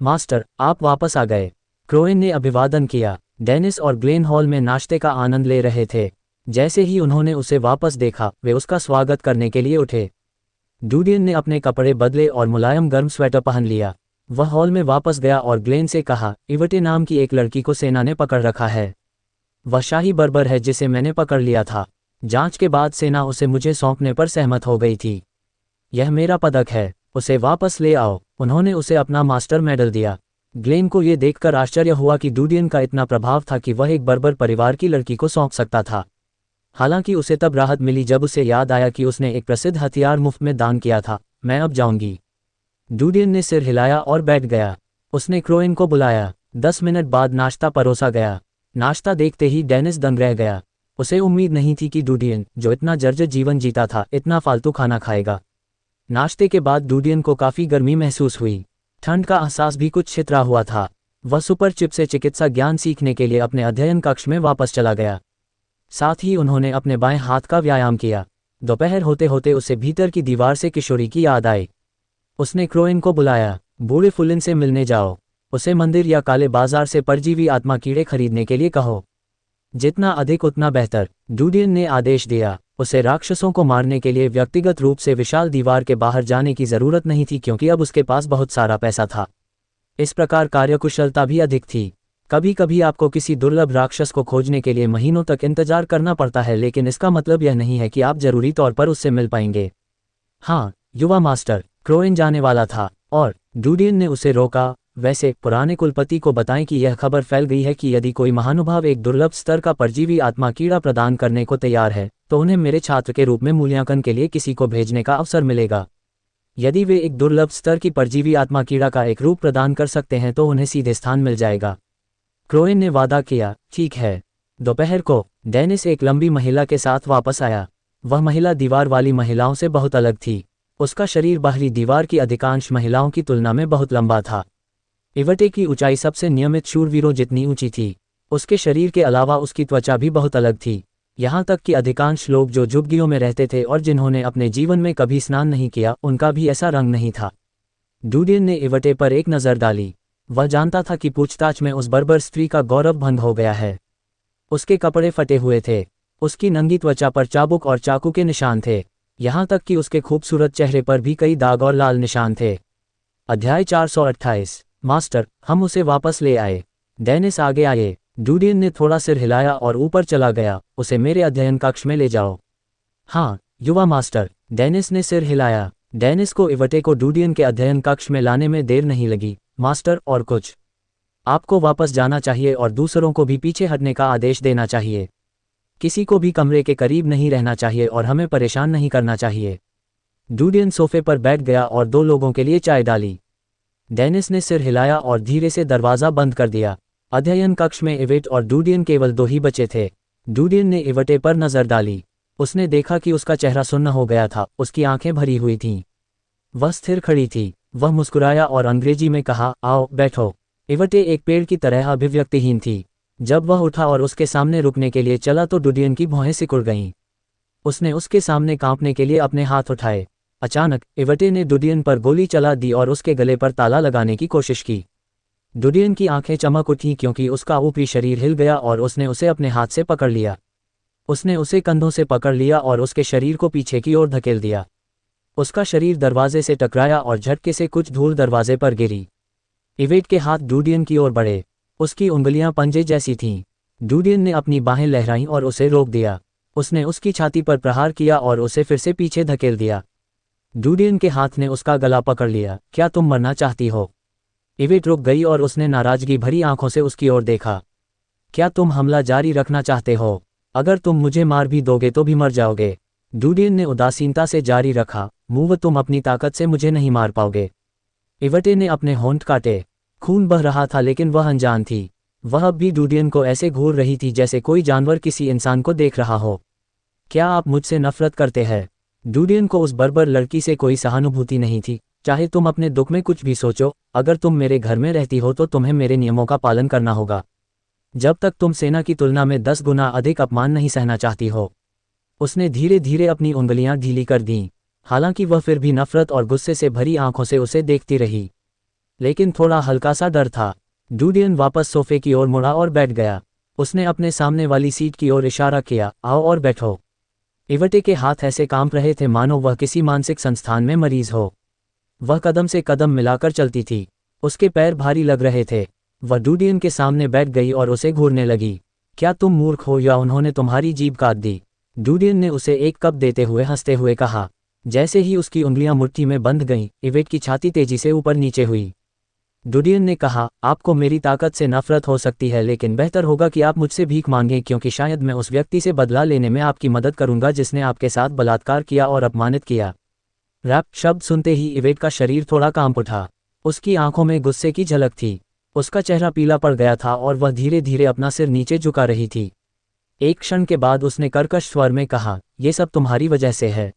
मास्टर, आप वापस आ गए। क्रोएन ने अभिवादन किया। डेनिस और ग्लेन हॉल में नाश्ते का आनंद ले रहे थे। जैसे ही उन्होंने उसे वापस देखा वे उसका स्वागत करने के लिए उठे। डूडियन ने अपने कपड़े बदले और मुलायम गर्म स्वेटर पहन लिया। वह हॉल में वापस गया और ग्लेन से कहा, इवटे नाम की एक लड़की को सेना ने पकड़ रखा है। वह शाही बर्बर है जिसे मैंने पकड़ लिया था। जांच के बाद सेना उसे मुझे सौंपने पर सहमत हो गई थी। यह मेरा पदक है, उसे वापस ले आओ। उन्होंने उसे अपना मास्टर मेडल दिया। ग्लेन को यह देखकर आश्चर्य हुआ कि डूडियन का इतना प्रभाव था कि वह एक बर्बर परिवार की लड़की को सौंप सकता था। हालांकि उसे तब राहत मिली जब उसे याद आया कि उसने एक प्रसिद्ध हथियार मुफ्त में दान किया था। मैं अब जाऊंगी। डूडियन ने सिर हिलाया और बैठ गया। उसने क्रोएन को बुलाया। 10 मिनट बाद नाश्ता परोसा गया। नाश्ता देखते ही डेनिस दंग रह गया। उसे उम्मीद नहीं थी कि डूडियन, जो इतना जर्जर जीवन जीता था, इतना फालतू खाना खाएगा। नाश्ते के बाद डूडियन को काफ़ी गर्मी महसूस हुई। ठंड का एहसास भी कुछ छितरा हुआ था। वह सुपर चिप से चिकित्सा ज्ञान सीखने के लिए अपने अध्ययन कक्ष में वापस चला गया। साथ ही उन्होंने अपने बाएं हाथ का व्यायाम किया। दोपहर होते होते उसे भीतर की दीवार से किशोरी की याद आई। उसने क्रोएन को बुलाया। बूढ़े फुलिन से मिलने जाओ। उसे मंदिर या काले बाजार से परजीवी आत्मा कीड़े खरीदने के लिए कहो। जितना अधिक उतना बेहतर, डूडियन ने आदेश दिया। उसे राक्षसों को मारने के लिए व्यक्तिगत रूप से विशाल दीवार के बाहर जाने की जरूरत नहीं थी क्योंकि अब उसके पास बहुत सारा पैसा था। इस प्रकार कार्यकुशलता भी अधिक थी। कभी कभी आपको किसी दुर्लभ राक्षस को खोजने के लिए महीनों तक इंतजार करना पड़ता है, लेकिन इसका मतलब यह नहीं है कि आप जरूरी तौर पर उससे मिल पाएंगे। हाँ, युवा मास्टर, क्रोएन जाने वाला था और डूडियन ने उसे रोका। वैसे पुराने कुलपति को बताएं कि यह खबर फैल गई है कि यदि कोई महानुभाव एक दुर्लभ स्तर का परजीवी आत्मा कीड़ा प्रदान करने को तैयार है तो उन्हें मेरे छात्र के रूप में मूल्यांकन के लिए किसी को भेजने का अवसर मिलेगा। यदि वे एक दुर्लभ स्तर की परजीवी आत्मा कीड़ा का एक रूप प्रदान कर सकते हैं तो उन्हें सीधे स्थान मिल जाएगा। क्रोएन ने वादा किया। ठीक है। दोपहर को डेनिस एक लंबी महिला के साथ वापस आया। वह महिला दीवार वाली महिलाओं से बहुत अलग थी। उसका शरीर बाहरी दीवार की अधिकांश महिलाओं की तुलना में बहुत लंबा था। इवटे की ऊंचाई सबसे नियमित शूरवीरों जितनी ऊंची थी। उसके शरीर के अलावा उसकी त्वचा भी बहुत अलग थी। यहाँ तक कि अधिकांश लोग जो झुग्गियों में रहते थे और जिन्होंने अपने जीवन में कभी स्नान नहीं किया, उनका भी ऐसा रंग नहीं था। डूडियन ने इवटे पर एक नज़र डाली। वह जानता था कि पूछताछ में उस बर्बर स्त्री का गौरव भंग हो गया है। उसके कपड़े फटे हुए थे। उसकी नंगी त्वचा पर चाबुक और चाकू के निशान थे। यहाँ तक कि उसके खूबसूरत चेहरे पर भी कई दाग और लाल निशान थे। अध्याय 428। मास्टर, हम उसे वापस ले आए। डेनिस आगे आए। डूडियन ने थोड़ा सिर हिलाया और ऊपर चला गया। उसे मेरे अध्ययन कक्ष में ले जाओ। हाँ, युवा मास्टर। डेनिस ने सिर हिलाया। डेनिस को इवटे को डूडियन के अध्ययन कक्ष में लाने में देर नहीं लगी। मास्टर, और कुछ? आपको वापस जाना चाहिए और दूसरों को भी पीछे हटने का आदेश देना चाहिए। किसी को भी कमरे के करीब नहीं रहना चाहिए और हमें परेशान नहीं करना चाहिए। डूडियन सोफे पर बैठ गया और 2 लोगों के लिए चाय डाली। डेनिस ने सिर हिलाया और धीरे से दरवाज़ा बंद कर दिया। अध्ययन कक्ष में इवेट और डूडियन केवल 2 ही बचे थे। डूडियन ने इवटे पर नजर डाली। उसने देखा कि उसका चेहरा सुन्न हो गया था, उसकी आंखें भरी हुई थीं। वह स्थिर खड़ी थी। वह मुस्कुराया और अंग्रेजी में कहा, आओ बैठो। इवटे एक पेड़ की तरह अभिव्यक्तिहीन थी। जब वह उठा और उसके सामने रुकने के लिए चला तो डूडियन की भौहें सिकुड़ गईं। उसने उसके सामने कांपने के लिए अपने हाथ उठाए। अचानक इवटे ने डूडियन पर गोली चला दी और उसके गले पर ताला लगाने की कोशिश की। डूडियन की आंखें चमक उठीं क्योंकि उसका ऊपरी शरीर हिल गया और उसने उसे अपने हाथ से पकड़ लिया। उसने उसे कंधों से पकड़ लिया और उसके शरीर को पीछे की ओर धकेल दिया। उसका शरीर दरवाजे से टकराया और झटके से कुछ धूल दरवाजे पर गिरी। इवेट के हाथ डूडियन की ओर बढ़े। उसकी उंगलियां पंजे जैसी थीं। डूडियन ने अपनी बाहें लहराईं और उसे रोक दिया। उसने उसकी छाती पर प्रहार किया और उसे फिर से पीछे धकेल दिया। डूडियन के हाथ ने उसका गला पकड़ लिया। क्या तुम मरना चाहती हो? इवेट रुक गई और उसने नाराजगी भरी आंखों से उसकी ओर देखा। क्या तुम हमला जारी रखना चाहते हो? अगर तुम मुझे मार भी दोगे तो भी मर जाओगे। डूडियन ने उदासीनता से जारी रखा, मूव तुम अपनी ताकत से मुझे नहीं मार पाओगे। इवटे ने अपने होंठ काटे। खून बह रहा था लेकिन वह अनजान थी। वह अब भी डूडियन को ऐसे घूर रही थी जैसे कोई जानवर किसी इंसान को देख रहा हो। क्या आप मुझसे नफरत करते हैं? डूडियन को उस बर्बर लड़की से कोई सहानुभूति नहीं थी। चाहे तुम अपने दुख में कुछ भी सोचो, अगर तुम मेरे घर में रहती हो तो तुम्हें मेरे नियमों का पालन करना होगा। जब तक तुम सेना की तुलना में 10 गुना अधिक अपमान नहीं सहना चाहती हो। उसने धीरे धीरे अपनी उंगलियां ढीली कर दीं। हालांकि वह फिर भी नफरत और गुस्से से भरी आंखों से उसे देखती रही, लेकिन थोड़ा हल्का सा डर था। डूडियन वापस सोफे की ओर मुड़ा और बैठ गया। उसने अपने सामने वाली सीट की ओर इशारा किया, आओ और बैठो। इवटे के हाथ ऐसे कांप रहे थे मानो वह किसी मानसिक संस्थान में मरीज हो। वह कदम से कदम मिलाकर चलती थी। उसके पैर भारी लग रहे थे। वह डूडियन के सामने बैठ गई और उसे घूरने लगी। क्या तुम मूर्ख हो या उन्होंने तुम्हारी जीभ काट दी? डूडियन ने उसे एक कप देते हुए हंसते हुए कहा। जैसे ही उसकी उंगलियां मुट्ठी में बंध गईं, इवेट की छाती तेजी से ऊपर नीचे हुई। डूडियन ने कहा, आपको मेरी ताकत से नफरत हो सकती है लेकिन बेहतर होगा कि आप मुझसे भीख मांगें क्योंकि शायद मैं उस व्यक्ति से बदला लेने में आपकी मदद करूंगा जिसने आपके साथ बलात्कार किया और अपमानित किया। रैप शब्द सुनते ही इवेट का शरीर थोड़ा कांप उठा। उसकी आंखों में गुस्से की झलक थी। उसका चेहरा पीला पड़ गया था और वह धीरे धीरे अपना सिर नीचे झुका रही थी। एक क्षण के बाद उसने कर्कश स्वर में कहा, यह सब तुम्हारी वजह से है।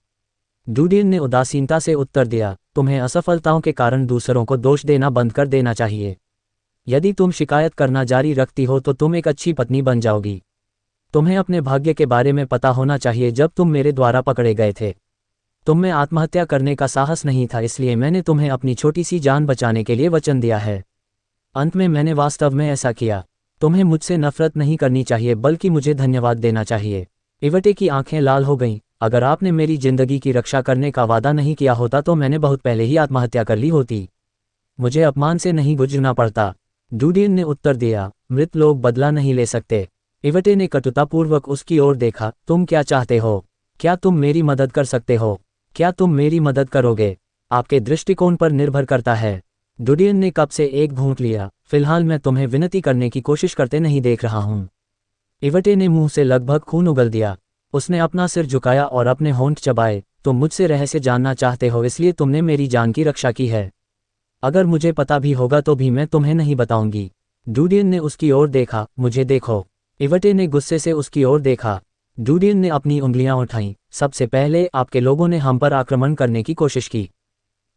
डूडियन ने उदासीनता से उत्तर दिया, तुम्हें असफलताओं के कारण दूसरों को दोष देना बंद कर देना चाहिए। यदि तुम शिकायत करना जारी रखती हो तो तुम एक अच्छी पत्नी बन जाओगी। तुम्हें अपने भाग्य के बारे में पता होना चाहिए। जब तुम मेरे द्वारा पकड़े गए थे, तुम में आत्महत्या करने का साहस नहीं था, इसलिए मैंने तुम्हें अपनी छोटी सी जान बचाने के लिए वचन दिया है। अंत में मैंने वास्तव में ऐसा किया। तुम्हें मुझसे नफरत नहीं करनी चाहिए बल्कि मुझे धन्यवाद देना चाहिए। इवटे की आंखें लाल हो गईं। अगर आपने मेरी जिंदगी की रक्षा करने का वादा नहीं किया होता तो मैंने बहुत पहले ही आत्महत्या कर ली होती। मुझे अपमान से नहीं गुजरना पड़ता। डूडियन ने उत्तर दिया, मृत लोग बदला नहीं ले सकते। इवटे ने कटुतापूर्वक उसकी ओर देखा, तुम क्या चाहते हो? क्या तुम मेरी मदद कर सकते हो? क्या तुम मेरी मदद करोगे? आपके दृष्टिकोण पर निर्भर करता है। डूडियन ने कप से एक घूंट लिया। फिलहाल मैं तुम्हें विनती करने की कोशिश करते नहीं देख रहा हूं। इवटे ने मुंह से लगभग खून उगल दिया। उसने अपना सिर झुकाया और अपने होंठ चबाए। तुम मुझसे रहस्य जानना चाहते हो इसलिए तुमने मेरी जान की रक्षा की है। अगर मुझे पता भी होगा तो भी मैं तुम्हें नहीं बताऊंगी। डूडियन ने उसकी ओर देखा, मुझे देखो। इवटे ने गुस्से से उसकी ओर देखा। डूडियन ने अपनी उंगलियां उठाईं। सबसे पहले आपके लोगों ने हम पर आक्रमण करने की कोशिश की।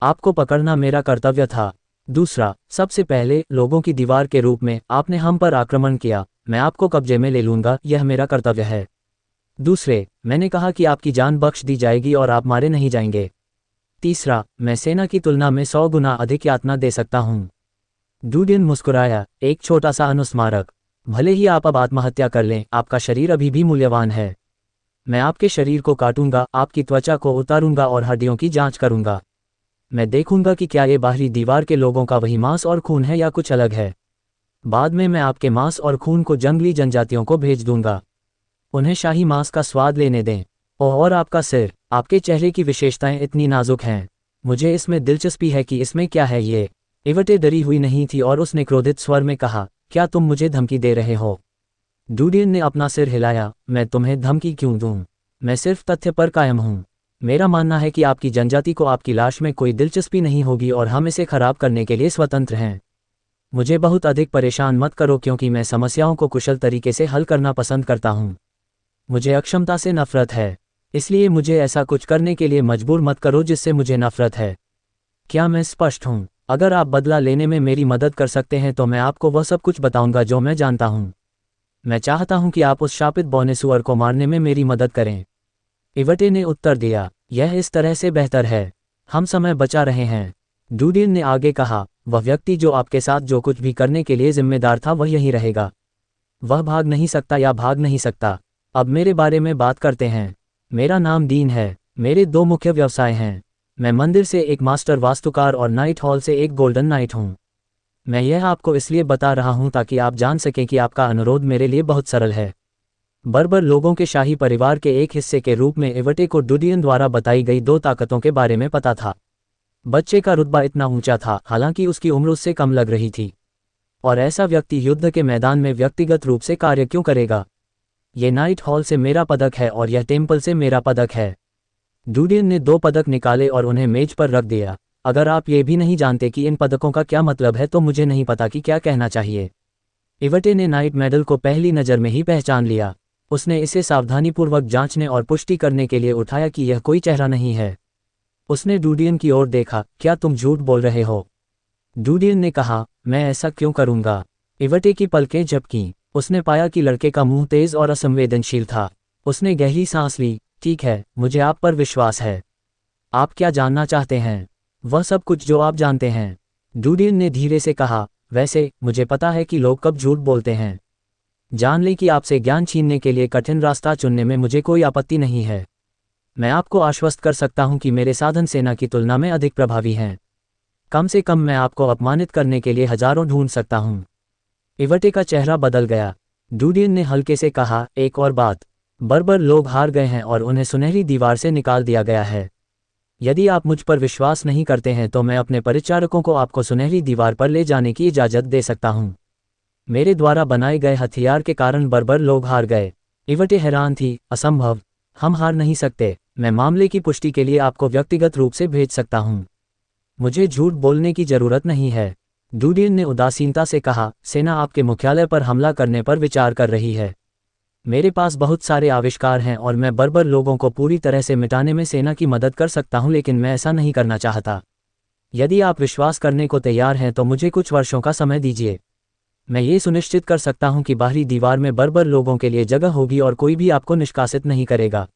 आपको पकड़ना मेरा कर्तव्य था। दूसरा, सबसे पहले लोगों की दीवार के रूप में आपने हम पर आक्रमण किया। मैं आपको कब्जे में ले लूंगा, यह मेरा कर्तव्य है। दूसरे, मैंने कहा कि आपकी जान बख्श दी जाएगी और आप मारे नहीं जाएंगे। तीसरा, मैं सेना की तुलना में 100 गुना अधिक यातना दे सकता हूं। डूडियन मुस्कुराया, एक छोटा सा अनुस्मारक। भले ही आप अब आत्महत्या कर लें, आपका शरीर अभी भी मूल्यवान है। मैं आपके शरीर को काटूंगा, आपकी त्वचा को उतारूंगा और हड्डियों की जांच करूंगा। मैं देखूंगा कि क्या ये बाहरी दीवार के लोगों का वही मांस और खून है या कुछ अलग है। बाद में मैं आपके मांस और खून को जंगली जनजातियों को भेज दूंगा। उन्हें शाही मांस का स्वाद लेने दें। और आपका सिर, आपके चेहरे की विशेषताएं इतनी नाजुक हैं। मुझे इसमें दिलचस्पी है कि इसमें क्या है ये। इवटे डरी हुई नहीं थी और उसने क्रोधित स्वर में कहा, क्या तुम मुझे धमकी दे रहे हो? डूडियन ने अपना सिर हिलाया, मैं तुम्हें धमकी क्यों दूं? मैं सिर्फ तथ्य पर कायम हूं। मेरा मानना है कि आपकी जनजाति को आपकी लाश में कोई दिलचस्पी नहीं होगी और हम इसे खराब करने के लिए स्वतंत्र हैं। मुझे बहुत अधिक परेशान मत करो क्योंकि मैं समस्याओं को कुशल तरीके से हल करना पसंद करता हूँ। मुझे अक्षमता से नफरत है, इसलिए मुझे ऐसा कुछ करने के लिए मजबूर मत करो जिससे मुझे नफरत है। क्या मैं स्पष्ट हूँ? अगर आप बदला लेने में मेरी मदद कर सकते हैं तो मैं आपको वह सब कुछ बताऊंगा जो मैं जानता हूँ। मैं चाहता हूँ कि आप उस शापित बौने सुअर को मारने में मेरी मदद करें। इवटे ने उत्तर दिया, यह इस तरह से बेहतर है। हम समय बचा रहे हैं। डूडियन ने आगे कहा, वह व्यक्ति जो आपके साथ जो कुछ भी करने के लिए जिम्मेदार था वह यहीं रहेगा। वह भाग नहीं सकता या भाग नहीं सकता। अब मेरे बारे में बात करते हैं। मेरा नाम डीन है। मेरे 2 मुख्य व्यवसाय हैं। मैं मंदिर से एक मास्टर वास्तुकार और नाइट हॉल से एक गोल्डन नाइट हूँ। मैं यह आपको इसलिए बता रहा हूँ ताकि आप जान सकें कि आपका अनुरोध मेरे लिए बहुत सरल है। बर्बर लोगों के शाही परिवार के एक हिस्से के रूप में इवटे को डूडियन द्वारा बताई गई 2 ताकतों के बारे में पता था। बच्चे का रुतबा इतना ऊंचा था, हालांकि उसकी उम्र उससे कम लग रही थी। और ऐसा व्यक्ति युद्ध के मैदान में व्यक्तिगत रूप से कार्य क्यों करेगा? ये नाइट हॉल से मेरा पदक है और यह टेम्पल से मेरा पदक है। डूडियन ने 2 पदक निकाले और उन्हें मेज पर रख दिया। अगर आप ये भी नहीं जानते कि इन पदकों का क्या मतलब है तो मुझे नहीं पता कि क्या कहना चाहिए। इवटे ने नाइट मेडल को पहली नज़र में ही पहचान लिया। उसने इसे सावधानीपूर्वक जांचने और पुष्टि करने के लिए उठाया कि यह कोई चेहरा नहीं है। उसने डूडियन की ओर देखा, क्या तुम झूठ बोल रहे हो? डूडियन ने कहा, मैं ऐसा क्यों करूंगा? इवटे की पलकें झपकीं। उसने पाया कि लड़के का मुंह तेज और असंवेदनशील था। उसने गहरी सांस ली। ठीक है, मुझे आप पर विश्वास है। आप क्या जानना चाहते हैं? वह सब कुछ जो आप जानते हैं। डूडियन ने धीरे से कहा, वैसे मुझे पता है कि लोग कब झूठ बोलते हैं। जान लें कि आपसे ज्ञान छीनने के लिए कठिन रास्ता चुनने में मुझे कोई आपत्ति नहीं है। मैं आपको आश्वस्त कर सकता हूं कि मेरे साधन सेना की तुलना में अधिक प्रभावी हैं। कम से कम मैं आपको अपमानित करने के लिए हजारों ढूंढ सकता हूं। इवटे का चेहरा बदल गया। डूडियन ने हल्के से कहा, एक और बात, बर्बर लोग हार गए हैं और उन्हें सुनहरी दीवार से निकाल दिया गया है। यदि आप मुझ पर विश्वास नहीं करते हैं तो मैं अपने परिचारकों को आपको सुनहरी दीवार पर ले जाने की इजाज़त दे सकता हूं। मेरे द्वारा बनाए गए हथियार के कारण बर्बर लोग हार गए। इवटे हैरान थी, असंभव, हम हार नहीं सकते। मैं मामले की पुष्टि के लिए आपको व्यक्तिगत रूप से भेज सकता हूं। मुझे झूठ बोलने की जरूरत नहीं है। डूडियन ने उदासीनता से कहा, सेना आपके मुख्यालय पर हमला करने पर विचार कर रही है। मेरे पास बहुत सारे आविष्कार हैं और मैं बर्बर लोगों को पूरी तरह से मिटाने में सेना की मदद कर सकता हूं, लेकिन मैं ऐसा नहीं करना चाहता। यदि आप विश्वास करने को तैयार हैं तो मुझे कुछ वर्षों का समय दीजिए। मैं ये सुनिश्चित कर सकता हूं कि बाहरी दीवार में बर्बर लोगों के लिए जगह होगी और कोई भी आपको निष्कासित नहीं करेगा।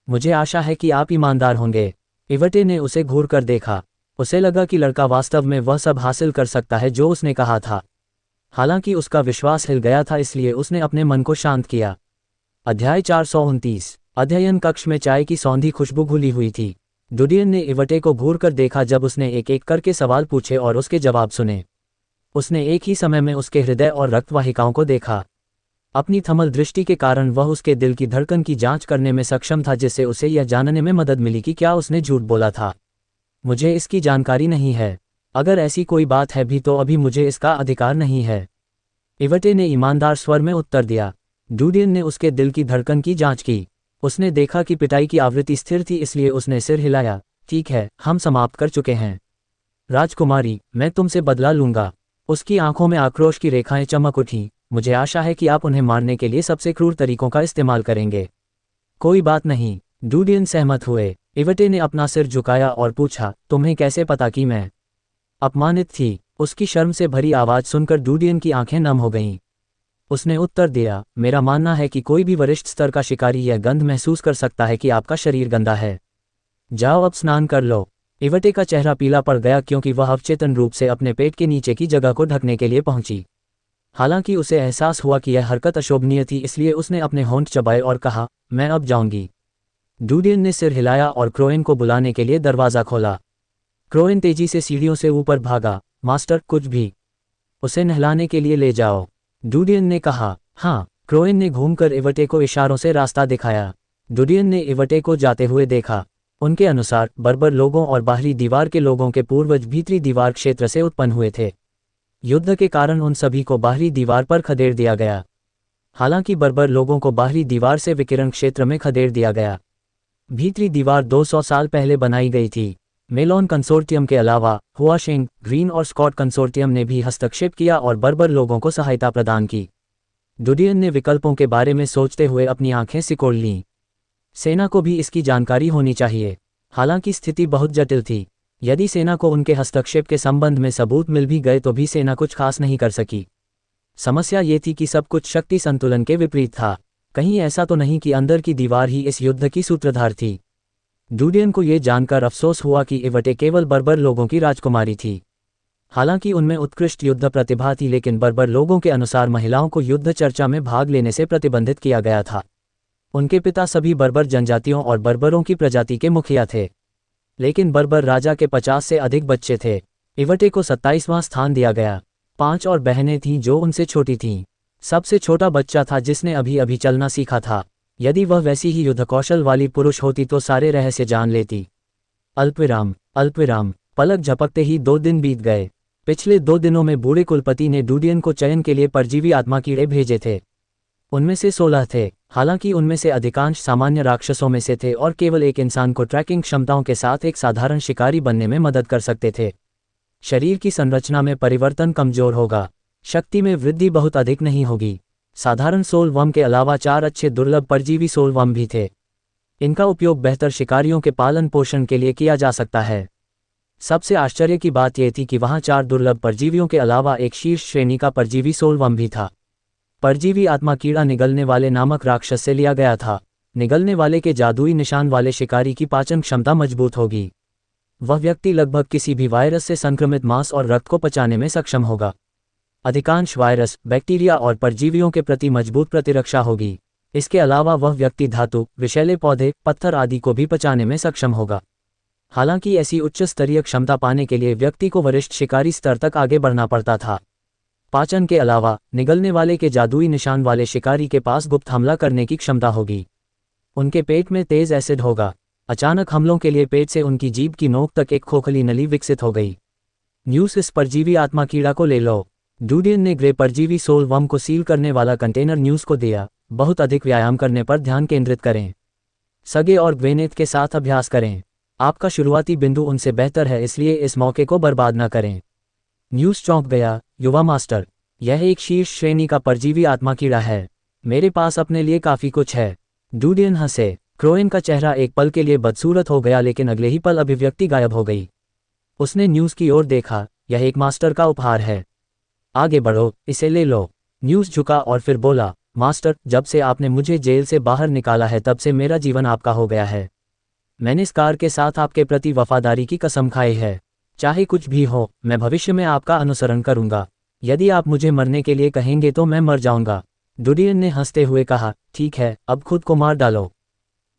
मुझे आशा है कि आप ईमानदार होंगे। इवटे ने उसे घूर कर देखा। उसे लगा कि लड़का वास्तव में वह सब हासिल कर सकता है जो उसने कहा था। हालांकि उसका विश्वास हिल गया था, इसलिए उसने अपने मन को शांत किया। अध्याय 429। अध्ययन कक्ष में चाय की सौंधी खुशबू घुली हुई थी। डूडियन ने इवटे को घूर कर देखा जब उसने एक एक करके सवाल पूछे और उसके जवाब सुने। उसने एक ही समय में उसके हृदय और रक्तवाहिकाओं को देखा। अपनी थमल दृष्टि के कारण वह उसके दिल की धड़कन की जांच करने में सक्षम था, जिससे उसे यह जानने में मदद मिली कि क्या उसने झूठ बोला था। मुझे इसकी जानकारी नहीं है। अगर ऐसी कोई बात है भी तो अभी मुझे इसका अधिकार नहीं है। इवटे ने ईमानदार स्वर में उत्तर दिया। डूडियन ने उसके दिल की धड़कन की जांच की। उसने देखा कि पिटाई की आवृत्ति स्थिर थी, इसलिए उसने सिर हिलाया। ठीक है, हम समाप्त कर चुके हैं। राजकुमारी, मैं तुमसे बदला लूंगा। उसकी आंखों में आक्रोश की रेखाएं चमक उठीं। मुझे आशा है कि आप उन्हें मारने के लिए सबसे क्रूर तरीकों का इस्तेमाल करेंगे। कोई बात नहीं। डूडियन सहमत हुए। इवटे ने अपना सिर झुकाया और पूछा, तुम्हें कैसे पता कि मैं अपमानित थी? उसकी शर्म से भरी आवाज सुनकर डूडियन की आंखें नम हो गईं। उसने उत्तर दिया, मेरा मानना है कि कोई भी वरिष्ठ स्तर का शिकारी यह गंध महसूस कर सकता है कि आपका शरीर गंदा है। जाओ अब स्नान कर लो। इवटे का चेहरा पीला पड़ गया क्योंकि वह अवचेतन रूप से अपने पेट के नीचे की जगह को ढकने के लिए पहुंची। हालांकि उसे एहसास हुआ कि यह हरकत अशोभनीय थी, इसलिए उसने अपने होंठ चबाए और कहा, मैं अब जाऊंगी। डूडियन ने सिर हिलाया और क्रोएन को बुलाने के लिए दरवाज़ा खोला। क्रोएन तेजी से सीढ़ियों से ऊपर भागा। मास्टर, कुछ भी? उसे नहलाने के लिए ले जाओ, डूडियन ने कहा। हाँ। क्रोएन ने घूमकर इवटे को इशारों से रास्ता दिखाया। डूडियन ने इवटे को जाते हुए देखा। उनके अनुसार बर्बर लोगों और बाहरी दीवार के लोगों के पूर्वज भीतरी दीवार क्षेत्र से उत्पन्न हुए थे। युद्ध के कारण उन सभी को बाहरी दीवार पर खदेड़ दिया गया। हालांकि बर्बर लोगों को बाहरी दीवार से विकिरण क्षेत्र में खदेड़ दिया गया। भीतरी दीवार 200 साल पहले बनाई गई थी। मेलॉन कंसोर्टियम के अलावा हुआशेंग, ग्रीन और स्कॉट कंसोर्टियम ने भी हस्तक्षेप किया और बर्बर लोगों को सहायता प्रदान की। डुडियन ने विकल्पों के बारे में सोचते हुए अपनी आंखें सिकोड़ लीं। सेना को भी इसकी जानकारी होनी चाहिए। हालांकि स्थिति बहुत जटिल थी। यदि सेना को उनके हस्तक्षेप के संबंध में सबूत मिल भी गए तो भी सेना कुछ खास नहीं कर सकी। समस्या ये थी कि सब कुछ शक्ति संतुलन के विपरीत था। कहीं ऐसा तो नहीं कि अंदर की दीवार ही इस युद्ध की सूत्रधार थी। डुडियन को ये जानकर अफसोस हुआ कि इवटे केवल बर्बर लोगों की राजकुमारी थी। हालांकि उनमें उत्कृष्ट युद्ध प्रतिभा थी, लेकिन बर्बर लोगों के अनुसार महिलाओं को युद्ध चर्चा में भाग लेने से प्रतिबंधित किया गया था। उनके पिता सभी बर्बर जनजातियों और बर्बरों की प्रजाति के मुखिया थे, लेकिन बर्बर राजा के 50 से अधिक बच्चे थे। इवटे को 27वां स्थान दिया गया। 5 और बहनें थीं जो उनसे छोटी थीं। सबसे छोटा बच्चा था जिसने अभी अभी चलना सीखा था। यदि वह वैसी ही युद्ध कौशल वाली पुरुष होती तो सारे रहस्य जान लेती। अल्पविराम। पलक झपकते ही 2 दिन बीत गए। पिछले 2 दिनों में बूढ़े कुलपति ने डुडियन को चयन के लिए परजीवी आत्मा कीड़े भेजे थे। उनमें से 16 थे। हालांकि उनमें से अधिकांश सामान्य राक्षसों में से थे और केवल एक इंसान को ट्रैकिंग क्षमताओं के साथ एक साधारण शिकारी बनने में मदद कर सकते थे। शरीर की संरचना में परिवर्तन कमजोर होगा। शक्ति में वृद्धि बहुत अधिक नहीं होगी। साधारण सोलवर्म के अलावा 4 अच्छे दुर्लभ परजीवी सोलवर्म भी थे। इनका उपयोग बेहतर शिकारियों के पालन पोषण के लिए किया जा सकता है। सबसे आश्चर्य की बात यह थी कि वहां 4 दुर्लभ परजीवियों के अलावा एक शीर्ष श्रेणी का परजीवी सोलवर्म भी था। परजीवी आत्मा कीड़ा निगलने वाले नामक राक्षस से लिया गया था। निगलने वाले के जादुई निशान वाले शिकारी की पाचन क्षमता मजबूत होगी। वह व्यक्ति लगभग किसी भी वायरस से संक्रमित मांस और रक्त को पचाने में सक्षम होगा। अधिकांश वायरस, बैक्टीरिया और परजीवियों के प्रति मजबूत प्रतिरक्षा होगी। इसके अलावा वह व्यक्ति धातु, विषैले पौधे, पत्थर आदि को भी पचाने में सक्षम होगा। हालांकि ऐसी उच्च स्तरीय क्षमता पाने के लिए व्यक्ति को वरिष्ठ शिकारी स्तर तक आगे बढ़ना पड़ता था। पाचन के अलावा निगलने वाले के जादुई निशान वाले शिकारी के पास गुप्त हमला करने की क्षमता होगी। उनके पेट में तेज एसिड होगा। अचानक हमलों के लिए पेट से उनकी जीभ की नोक तक एक खोखली नली विकसित हो गई। न्यूज़ इस परजीवी आत्मा कीड़ा को ले लो। डुडियन ने ग्रे परजीवी सोलवर्म को सील करने वाला कंटेनर न्यूज़ को दिया। बहुत अधिक व्यायाम करने पर ध्यान केंद्रित करें। सगे और ग्वेनेथ के साथ अभ्यास करें। आपका शुरुआती बिंदु उनसे बेहतर है, इसलिए इस मौके को बर्बाद न करें। न्यूज़ चौंक गया। युवा मास्टर, यह एक शीर्ष श्रेणी का परजीवी आत्मा कीड़ा है। मेरे पास अपने लिए काफी कुछ है। डुडियन हंसे। क्रोएन का चेहरा एक पल के लिए बदसूरत हो गया, लेकिन अगले ही पल अभिव्यक्ति गायब हो गई। उसने न्यूज़ की ओर देखा। यह एक मास्टर का उपहार है। आगे बढ़ो, इसे ले लो। न्यूज़ झुका और फिर बोला, मास्टर, जब से आपने मुझे जेल से बाहर निकाला है तब से मेरा जीवन आपका हो गया है। मैंने इस कार के साथ आपके प्रति वफादारी की कसम खाई है। चाहे कुछ भी हो, मैं भविष्य में आपका अनुसरण करूंगा। यदि आप मुझे मरने के लिए कहेंगे तो मैं मर जाऊंगा। डुडियन ने हंसते हुए कहा, ठीक है, अब खुद को मार डालो।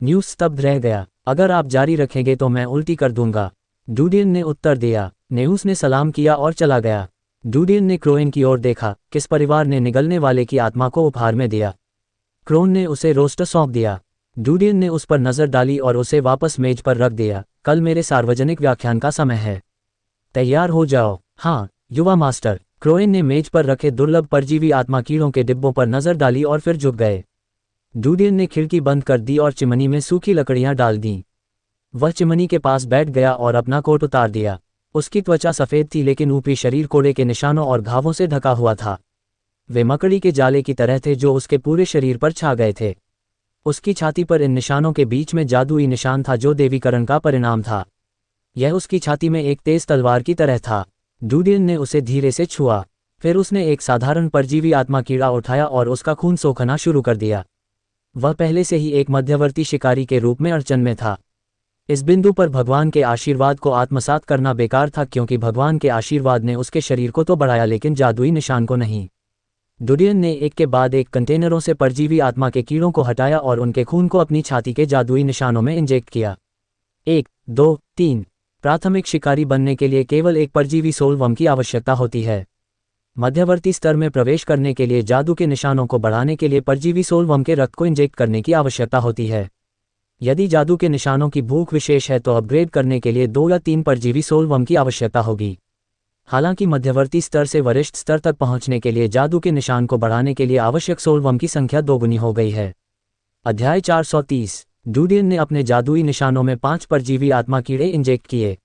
न्यूज़ स्तब्ध रह गया। अगर आप जारी रखेंगे तो मैं उल्टी कर दूंगा। डुडियन ने उत्तर दिया। न्यूज़ ने सलाम किया और चला गया। डुडियन ने क्रोएन की ओर देखा। किस परिवार ने निगलने वाले की आत्मा को उपहार में दिया? क्रोन ने उसे रोस्टर सौंप दिया। डुडियन ने उस पर नजर डाली और उसे वापस मेज पर रख दिया। कल मेरे सार्वजनिक व्याख्यान का समय है, तैयार हो जाओ। हाँ, युवा मास्टर। क्रोएन ने मेज पर रखे दुर्लभ परजीवी आत्मा कीड़ों के डिब्बों पर नजर डाली और फिर झुक गए। डुडियन ने खिड़की बंद कर दी और चिमनी में सूखी लकड़ियां डाल दी। वह चिमनी के पास बैठ गया और अपना कोट उतार दिया। उसकी त्वचा सफेद थी, लेकिन ऊपरी शरीर कोड़े के निशानों और घावों से ढका हुआ था। वे मकड़ी के जाले की तरह थे जो उसके पूरे शरीर पर छा गए थे। उसकी छाती पर इन निशानों के बीच में जादुई निशान था जो देवीकरण का परिणाम था। यह उसकी छाती में एक तेज तलवार की तरह था। डुडियन ने उसे धीरे से छुआ। फिर उसने एक साधारण परजीवी आत्मा कीड़ा उठाया और उसका खून सोखना शुरू कर दिया। वह पहले से ही एक मध्यवर्ती शिकारी के रूप में अड़चन में था। इस बिंदु पर भगवान के आशीर्वाद को आत्मसात करना बेकार था, क्योंकि भगवान के आशीर्वाद ने उसके शरीर को तो बढ़ाया लेकिन जादुई निशान को नहीं। डुडियन ने एक के बाद एक कंटेनरों से परजीवी आत्मा के कीड़ों को हटाया और उनके खून को अपनी छाती के जादुई निशानों में इंजेक्ट किया। 1, 2, 3। प्राथमिक शिकारी बनने के लिए केवल एक परजीवी सोलवर्म की आवश्यकता होती है। मध्यवर्ती स्तर में प्रवेश करने के लिए जादू के निशानों को बढ़ाने के लिए परजीवी सोलवर्म के रक्त को इंजेक्ट करने की आवश्यकता होती है। यदि जादू के निशानों की भूख विशेष है तो अपग्रेड करने के लिए 2 या 3 परजीवी सोलवर्म की आवश्यकता होगी। हालांकि मध्यवर्ती स्तर से वरिष्ठ स्तर तक पहुंचने के लिए जादू के निशान को बढ़ाने के लिए आवश्यक सोलवर्म की संख्या दोगुनी हो गई है। अध्याय 430। डुडियन ने अपने जादुई निशानों में 5 परजीवी आत्मा कीड़े इंजेक्ट किए।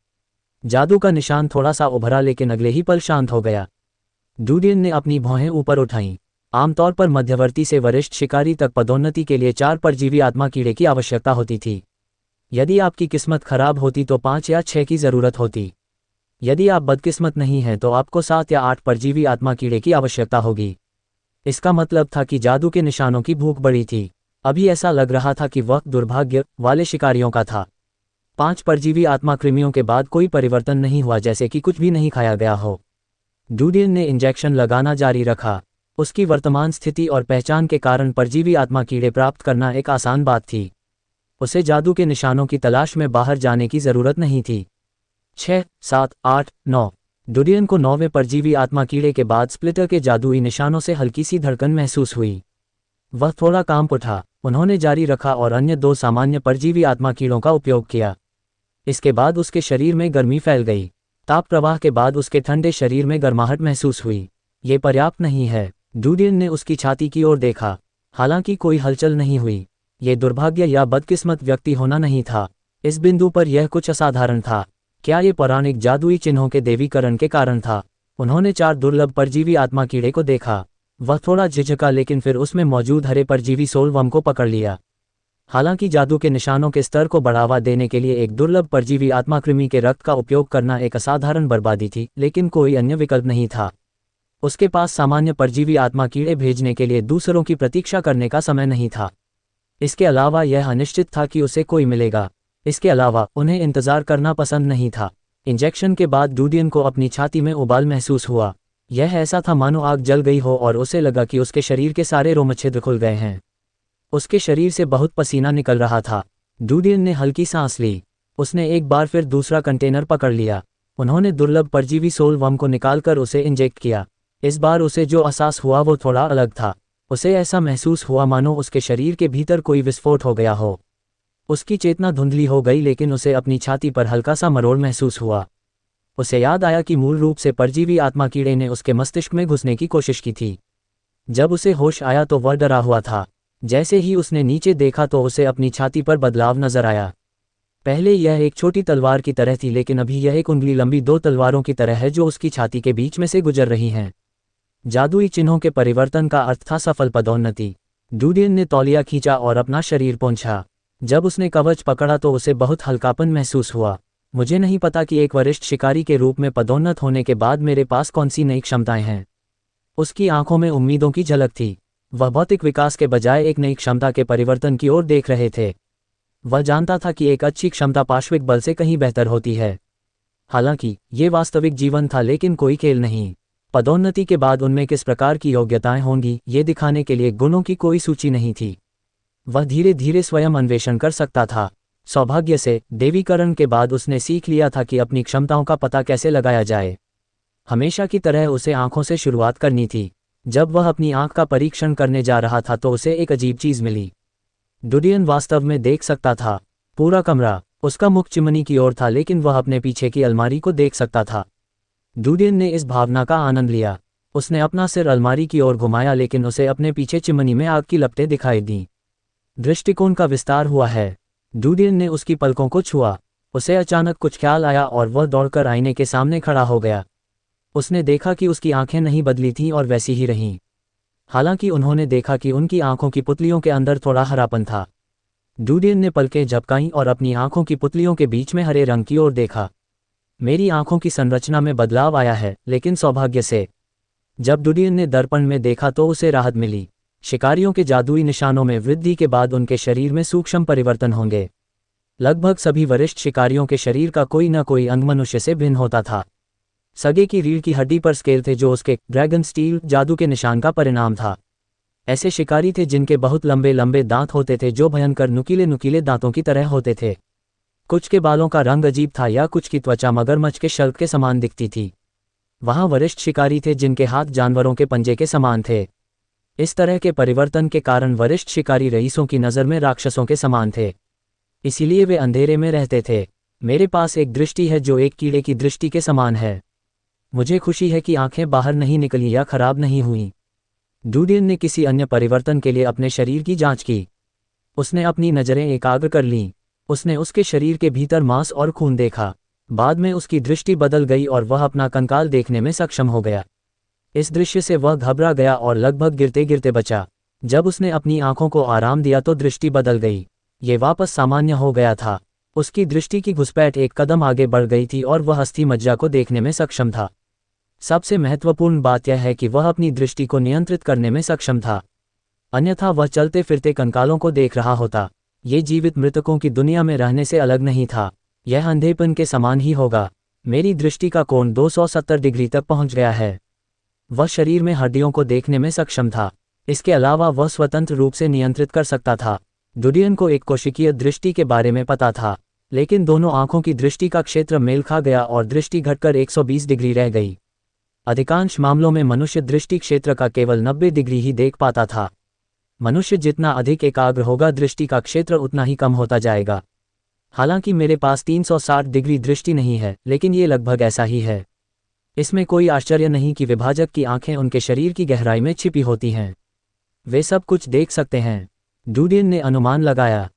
जादू का निशान थोड़ा सा उभरा लेकिन अगले ही पल शांत हो गया। डूडियन ने अपनी भौहें ऊपर उठाईं। आमतौर पर मध्यवर्ती से वरिष्ठ शिकारी तक पदोन्नति के लिए 4 परजीवी आत्मा कीड़े की आवश्यकता होती थी। यदि आपकी किस्मत खराब होती तो 5 या 6 की जरूरत होती। यदि आप बदकिस्मत नहीं हैं तो आपको 7 या 8 परजीवी आत्मा कीड़े की आवश्यकता होगी। इसका मतलब था कि जादू के निशानों की भूख बढ़ी थी। अभी ऐसा लग रहा था कि वक्त दुर्भाग्य वाले शिकारियों का था। 5 परजीवी आत्मा कृमियों के बाद कोई परिवर्तन नहीं हुआ, जैसे कि कुछ भी नहीं खाया गया हो। डूडियन ने इंजेक्शन लगाना जारी रखा। उसकी वर्तमान स्थिति और पहचान के कारण परजीवी आत्मा कीड़े प्राप्त करना एक आसान बात थी। उसे जादू के निशानों की तलाश में बाहर जाने की जरूरत नहीं थी। 6, 7, 8, 9। डूडियन को 9वें परजीवी आत्मा कीड़े के बाद स्प्लिटर के जादुई निशानों से हल्की सी धड़कन महसूस हुई। वह थोड़ा कांप उठा। उन्होंने जारी रखा और अन्य 2 सामान्य परजीवी आत्मा कीड़ों का उपयोग किया। इसके बाद उसके शरीर में गर्मी फैल गई। ताप प्रवाह के बाद उसके ठंडे शरीर में गर्माहट महसूस हुई। ये पर्याप्त नहीं है। डूडियन ने उसकी छाती की ओर देखा। हालांकि कोई हलचल नहीं हुई। ये दुर्भाग्य या बदकिस्मत व्यक्ति होना नहीं था। इस बिंदु पर यह कुछ असाधारण था। क्या ये पौराणिक जादुई चिन्हों के देवीकरण के कारण था? उन्होंने 4 दुर्लभ परजीवी आत्मा कीड़े को देखा। वह थोड़ा झिझका लेकिन फिर उसमें मौजूद हरे परजीवी सोलवर्म को पकड़ लिया। हालांकि जादू के निशानों के स्तर को बढ़ावा देने के लिए एक दुर्लभ परजीवी आत्मा कृमि के रक्त का उपयोग करना एक असाधारण बर्बादी थी, लेकिन कोई अन्य विकल्प नहीं था। उसके पास सामान्य परजीवी आत्मा कीड़े भेजने के लिए दूसरों की प्रतीक्षा करने का समय नहीं था। इसके अलावा यह अनिश्चित था कि उसे कोई मिलेगा। इसके अलावा उन्हें इंतजार करना पसंद नहीं था। इंजेक्शन के बाद डूडियन को अपनी छाती में उबाल महसूस हुआ। यह ऐसा था मानो आग जल गई हो और उसे लगा कि उसके शरीर के सारे रोमछिद्र खुल गए हैं। उसके शरीर से बहुत पसीना निकल रहा था। डूडियन ने हल्की सांस ली। उसने एक बार फिर दूसरा कंटेनर पकड़ लिया। उन्होंने दुर्लभ परजीवी सोलवर्म को निकालकर उसे इंजेक्ट किया। इस बार उसे जो एहसास हुआ वो थोड़ा अलग था। उसे ऐसा महसूस हुआ मानो उसके शरीर के भीतर कोई विस्फोट हो गया हो। उसकी चेतना धुंधली हो गई लेकिन उसे अपनी छाती पर हल्का सा मरोड़ महसूस हुआ। उसे याद आया कि मूल रूप से परजीवी आत्मा कीड़े ने उसके मस्तिष्क में घुसने की कोशिश की थी। जब उसे होश आया तो वह डरा हुआ था। जैसे ही उसने नीचे देखा तो उसे अपनी छाती पर बदलाव नजर आया। पहले यह एक छोटी तलवार की तरह थी लेकिन अभी यह एक उंगली लंबी 2 तलवारों की तरह है जो उसकी छाती के बीच में से गुजर रही हैं। जादुई चिन्हों के परिवर्तन का अर्थ था सफल पदोन्नति। डूडियन ने तौलिया खींचा और अपना शरीर पोंछा। जब उसने कवच पकड़ा तो उसे बहुत हल्कापन महसूस हुआ। मुझे नहीं पता कि एक वरिष्ठ शिकारी के रूप में पदोन्नत होने के बाद मेरे पास कौन सी नई क्षमताएं हैं। उसकी आंखों में उम्मीदों की झलक थी। वह भौतिक विकास के बजाय एक नई क्षमता के परिवर्तन की ओर देख रहे थे। वह जानता था कि एक अच्छी क्षमता पार्श्विक बल से कहीं बेहतर होती है। हालांकि ये वास्तविक जीवन था लेकिन कोई खेल नहीं। पदोन्नति के बाद उनमें किस प्रकार की योग्यताएं होंगी ये दिखाने के लिए गुणों की कोई सूची नहीं थी। वह धीरे धीरे स्वयं अन्वेषण कर सकता था। सौभाग्य से देवीकरण के बाद उसने सीख लिया था कि अपनी क्षमताओं का पता कैसे लगाया जाए। हमेशा की तरह उसे आंखों से शुरुआत करनी थी। जब वह अपनी आंख का परीक्षण करने जा रहा था तो उसे एक अजीब चीज मिली। डूडियन वास्तव में देख सकता था। पूरा कमरा उसका मुख चिमनी की ओर था लेकिन वह अपने पीछे की अलमारी को देख सकता था। डूडियन ने इस भावना का आनंद लिया। उसने अपना सिर अलमारी की ओर घुमाया लेकिन उसे अपने पीछे चिमनी में आग की लपटें दिखाई दीं। दृष्टिकोण का विस्तार हुआ है। डूडियन ने उसकी पलकों को छुआ। उसे अचानक कुछ ख्याल आया और वह दौड़कर आईने के सामने खड़ा हो गया। उसने देखा कि उसकी आंखें नहीं बदली थीं और वैसी ही रहीं। हालांकि उन्होंने देखा कि उनकी आंखों की पुतलियों के अंदर थोड़ा हरापन था। डूडियन ने पलकें झपकाईं और अपनी आंखों की पुतलियों के बीच में हरे रंग की ओर देखा। मेरी आंखों की संरचना में बदलाव आया है, लेकिन सौभाग्य से। जब डूडियन ने दर्पण में देखा तो उसे राहत मिली। शिकारियों के जादुई निशानों में वृद्धि के बाद उनके शरीर में सूक्ष्म परिवर्तन होंगे। लगभग सभी वरिष्ठ शिकारियों के शरीर का कोई न कोई अंग मनुष्य से भिन्न होता था। सगे की रीढ़ की हड्डी पर स्केल थे जो उसके ड्रैगन स्टील जादू के निशान का परिणाम था। ऐसे शिकारी थे जिनके बहुत लंबे लंबे दांत होते थे जो भयंकर नुकीले नुकीले दांतों की तरह होते थे। कुछ के बालों का रंग अजीब था या कुछ की त्वचा मगरमच्छ के शल्क के समान दिखती थी। वहाँ वरिष्ठ शिकारी थे जिनके हाथ जानवरों के पंजे के समान थे। इस तरह के परिवर्तन के कारण वरिष्ठ शिकारी रईसों की नज़र में राक्षसों के समान थे। इसीलिए वे अंधेरे में रहते थे। मेरे पास एक दृष्टि है जो एक कीड़े की दृष्टि के समान है। मुझे खुशी है कि आंखें बाहर नहीं निकली या खराब नहीं हुई। डूडियन ने किसी अन्य परिवर्तन के लिए अपने शरीर की जांच की। उसने अपनी नज़रें एकाग्र कर लीं। उसने उसके शरीर के भीतर मांस और खून देखा। बाद में उसकी दृष्टि बदल गई और वह अपना कंकाल देखने में सक्षम हो गया। इस दृश्य से वह घबरा गया और लगभग गिरते गिरते बचा। जब उसने अपनी आंखों को आराम दिया तो दृष्टि बदल गई। ये वापस सामान्य हो गया था। उसकी दृष्टि की घुसपैठ एक कदम आगे बढ़ गई थी और वह अस्थि मज्जा को देखने में सक्षम था। सबसे महत्वपूर्ण बात यह है कि वह अपनी दृष्टि को नियंत्रित करने में सक्षम था, अन्यथा वह चलते फिरते कंकालों को देख रहा होता। ये जीवित मृतकों की दुनिया में रहने से अलग नहीं था। यह अंधेपन के समान ही होगा। मेरी दृष्टि का कोण 270 डिग्री तक पहुंच गया है। वह शरीर में हड्डियों को देखने में सक्षम था। इसके अलावा वह स्वतंत्र रूप से नियंत्रित कर सकता था। डुडियन को एक कोशिकीय दृष्टि के बारे में पता था, लेकिन दोनों आंखों की दृष्टि का क्षेत्र मेल खा गया और दृष्टि घटकर 120 डिग्री रह गई। अधिकांश मामलों में मनुष्य दृष्टि क्षेत्र का केवल 90 डिग्री ही देख पाता था। मनुष्य जितना अधिक एकाग्र होगा, दृष्टि का क्षेत्र उतना ही कम होता जाएगा। हालांकि मेरे पास 360 डिग्री दृष्टि नहीं है, लेकिन ये लगभग ऐसा ही है। इसमें कोई आश्चर्य नहीं कि विभाजक की आंखें उनके शरीर की गहराई में छिपी होती हैं। वे सब कुछ देख सकते हैं। डुडियन ने अनुमान लगाया।